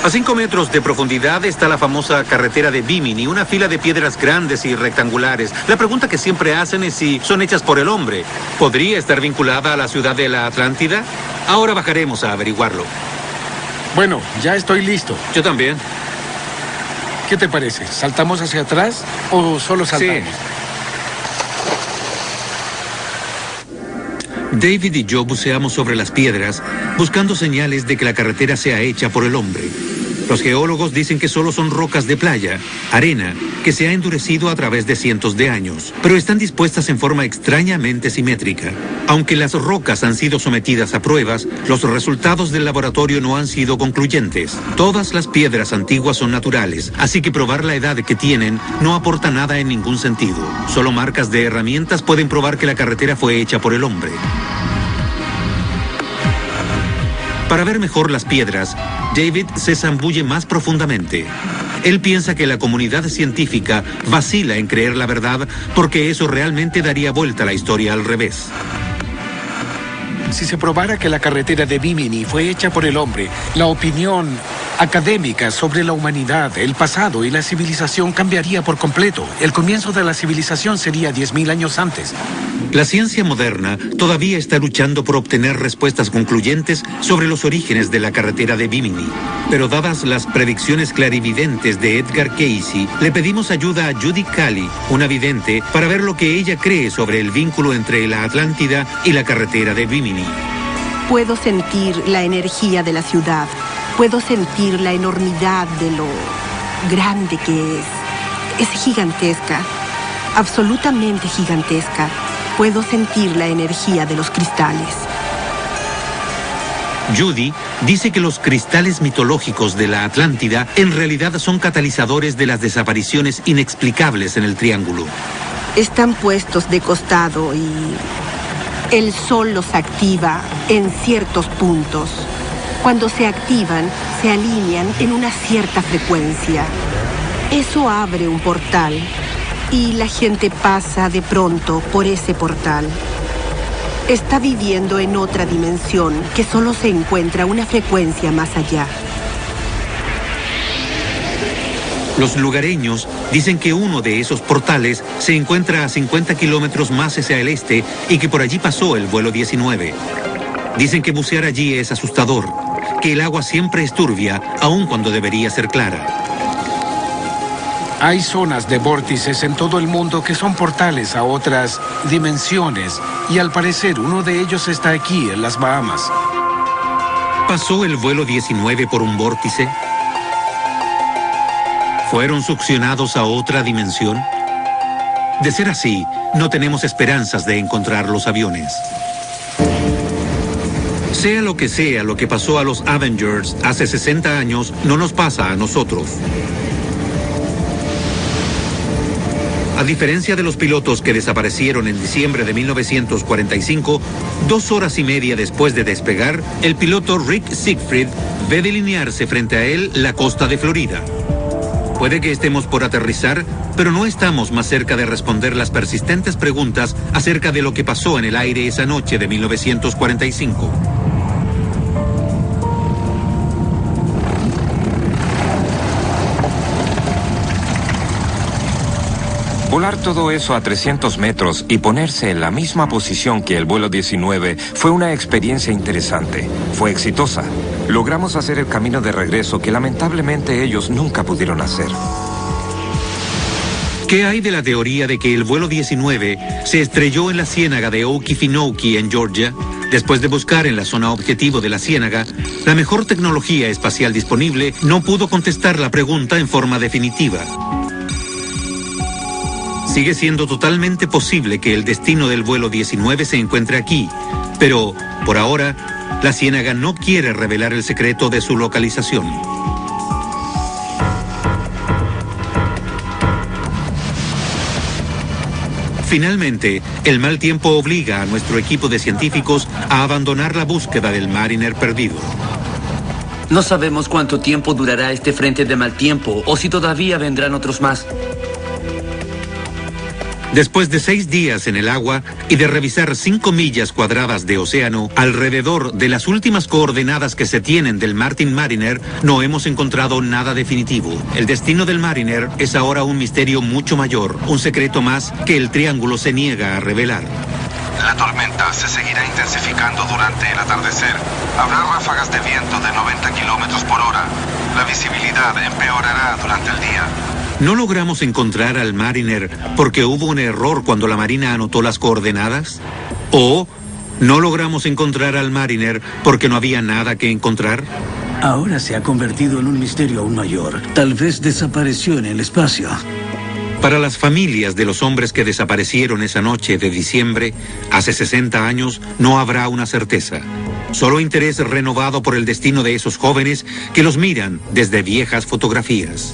A 5 metros de profundidad está la famosa carretera de Bimini, una fila de piedras grandes y rectangulares. La pregunta que siempre hacen es si son hechas por el hombre. ¿Podría estar vinculada a la ciudad de la Atlántida? Ahora bajaremos a averiguarlo.
Bueno, ya estoy listo.
Yo también.
¿Qué te parece? ¿Saltamos hacia atrás o solo saltamos?
Sí. David y yo buceamos sobre las piedras, buscando señales de que la carretera sea hecha por el hombre. Los geólogos dicen que solo son rocas de playa, arena, que se ha endurecido a través de cientos de años, pero están dispuestas en forma extrañamente simétrica. Aunque las rocas han sido sometidas a pruebas, los resultados del laboratorio no han sido concluyentes. Todas las piedras antiguas son naturales, así que probar la edad que tienen no aporta nada en ningún sentido. Solo marcas de herramientas pueden probar que la carretera fue hecha por el hombre. Para ver mejor las piedras, David se zambulle más profundamente. Él piensa que la comunidad científica vacila en creer la verdad porque eso realmente daría vuelta a la historia al revés.
Si se probara que la carretera de Bimini fue hecha por el hombre, la opinión académica sobre la humanidad, el pasado y la civilización cambiaría por completo. El comienzo de la civilización sería 10.000 años antes.
La ciencia moderna todavía está luchando por obtener respuestas concluyentes sobre los orígenes de la carretera de Bimini. Pero dadas las predicciones clarividentes de Edgar Cayce, le pedimos ayuda a Judy Cali, una vidente, para ver lo que ella cree sobre el vínculo entre la Atlántida y la carretera de Bimini.
Puedo sentir la energía de la ciudad. Puedo sentir la enormidad de lo grande que es. Es gigantesca, absolutamente gigantesca. Puedo sentir la energía de los cristales.
Judy dice que los cristales mitológicos de la Atlántida en realidad son catalizadores de las desapariciones inexplicables en el triángulo.
Están puestos de costado y el sol los activa en ciertos puntos. Cuando se activan, se alinean en una cierta frecuencia. Eso abre un portal y la gente pasa de pronto por ese portal. Está viviendo en otra dimensión que solo se encuentra una frecuencia más allá.
Los lugareños dicen que uno de esos portales se encuentra a 50 kilómetros más hacia el este y que por allí pasó el vuelo 19. Dicen que bucear allí es asustador, que el agua siempre es turbia, aun cuando debería ser clara.
Hay zonas de vórtices en todo el mundo que son portales a otras dimensiones y al parecer uno de ellos está aquí en las Bahamas.
¿Pasó el vuelo 19 por un vórtice? ¿Fueron succionados a otra dimensión? De ser así, no tenemos esperanzas de encontrar los aviones. Sea lo que pasó a los Avengers hace 60 años, no nos pasa a nosotros. A diferencia de los pilotos que desaparecieron en diciembre de 1945, 2 horas y media después de despegar, el piloto Rick Siegfried ve delinearse frente a él la costa de Florida. Puede que estemos por aterrizar, pero no estamos más cerca de responder las persistentes preguntas acerca de lo que pasó en el aire esa noche de 1945.
Volar todo eso a 300 metros y ponerse en la misma posición que el vuelo 19 fue una experiencia interesante. Fue exitosa. Logramos hacer el camino de regreso que lamentablemente ellos nunca pudieron hacer.
¿Qué hay de la teoría de que el vuelo 19 se estrelló en la ciénaga de Okefenokee, en Georgia? Después de buscar en la zona objetivo de la ciénaga, la mejor tecnología espacial disponible no pudo contestar la pregunta en forma definitiva. Sigue siendo totalmente posible que el destino del vuelo 19 se encuentre aquí, pero, por ahora, la ciénaga no quiere revelar el secreto de su localización. Finalmente, el mal tiempo obliga a nuestro equipo de científicos a abandonar la búsqueda del Mariner perdido.
No sabemos cuánto tiempo durará este frente de mal tiempo o si todavía vendrán otros más.
Después de 6 días en el agua y de revisar 5 millas cuadradas de océano alrededor de las últimas coordenadas que se tienen del Martin Mariner, no hemos encontrado nada definitivo. El destino del Mariner es ahora un misterio mucho mayor, un secreto más que el Triángulo se niega a revelar.
La tormenta se seguirá intensificando durante el atardecer. Habrá ráfagas de viento de 90 kilómetros por hora. La visibilidad empeorará durante el día.
¿No logramos encontrar al Mariner porque hubo un error cuando la Marina anotó las coordenadas? ¿O no logramos encontrar al Mariner porque no había nada que encontrar?
Ahora se ha convertido en un misterio aún mayor. Tal vez desapareció en el espacio.
Para las familias de los hombres que desaparecieron esa noche de diciembre, hace 60 años, no habrá una certeza. Solo interés renovado por el destino de esos jóvenes que los miran desde viejas fotografías.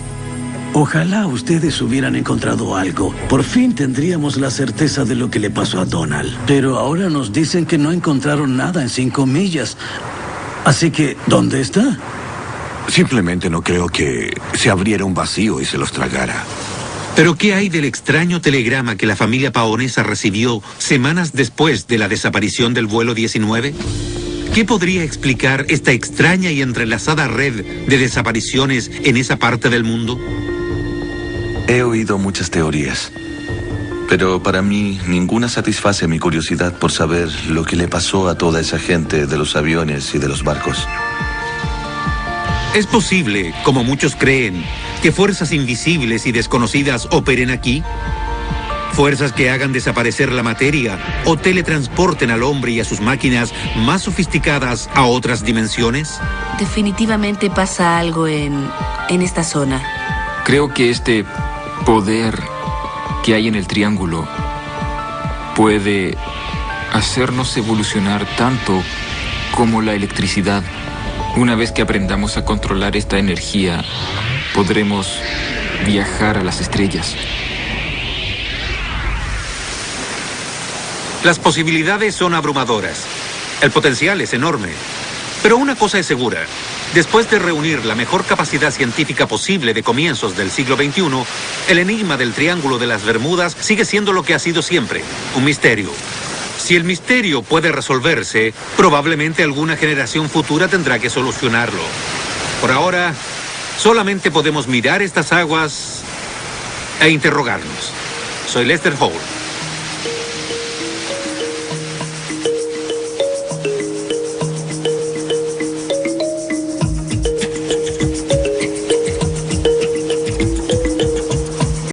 Ojalá ustedes hubieran encontrado algo. Por fin tendríamos la certeza de lo que le pasó a Donald. Pero ahora nos dicen que no encontraron nada en 5 millas. Así que, ¿dónde está?
Simplemente no creo que se abriera un vacío y se los tragara.
¿Pero qué hay del extraño telegrama que la familia Paonesa recibió semanas después de la desaparición del vuelo 19? ¿Qué podría explicar esta extraña y entrelazada red de desapariciones en esa parte del mundo?
He oído muchas teorías, pero para mí ninguna satisface mi curiosidad por saber lo que le pasó a toda esa gente de los aviones y de los barcos.
¿Es posible, como muchos creen, que fuerzas invisibles y desconocidas operen aquí? ¿Fuerzas que hagan desaparecer la materia o teletransporten al hombre y a sus máquinas más sofisticadas a otras dimensiones?
Definitivamente pasa algo en esta zona.
Creo que este poder que hay en el triángulo puede hacernos evolucionar tanto como la electricidad. Una vez que aprendamos a controlar esta energía, podremos viajar a las estrellas.
Las posibilidades son abrumadoras. El potencial es enorme. Pero una cosa es segura. Después de reunir la mejor capacidad científica posible de comienzos del siglo XXI, el enigma del Triángulo de las Bermudas sigue siendo lo que ha sido siempre, un misterio. Si el misterio puede resolverse, probablemente alguna generación futura tendrá que solucionarlo. Por ahora, solamente podemos mirar estas aguas e interrogarnos. Soy Lester Holt.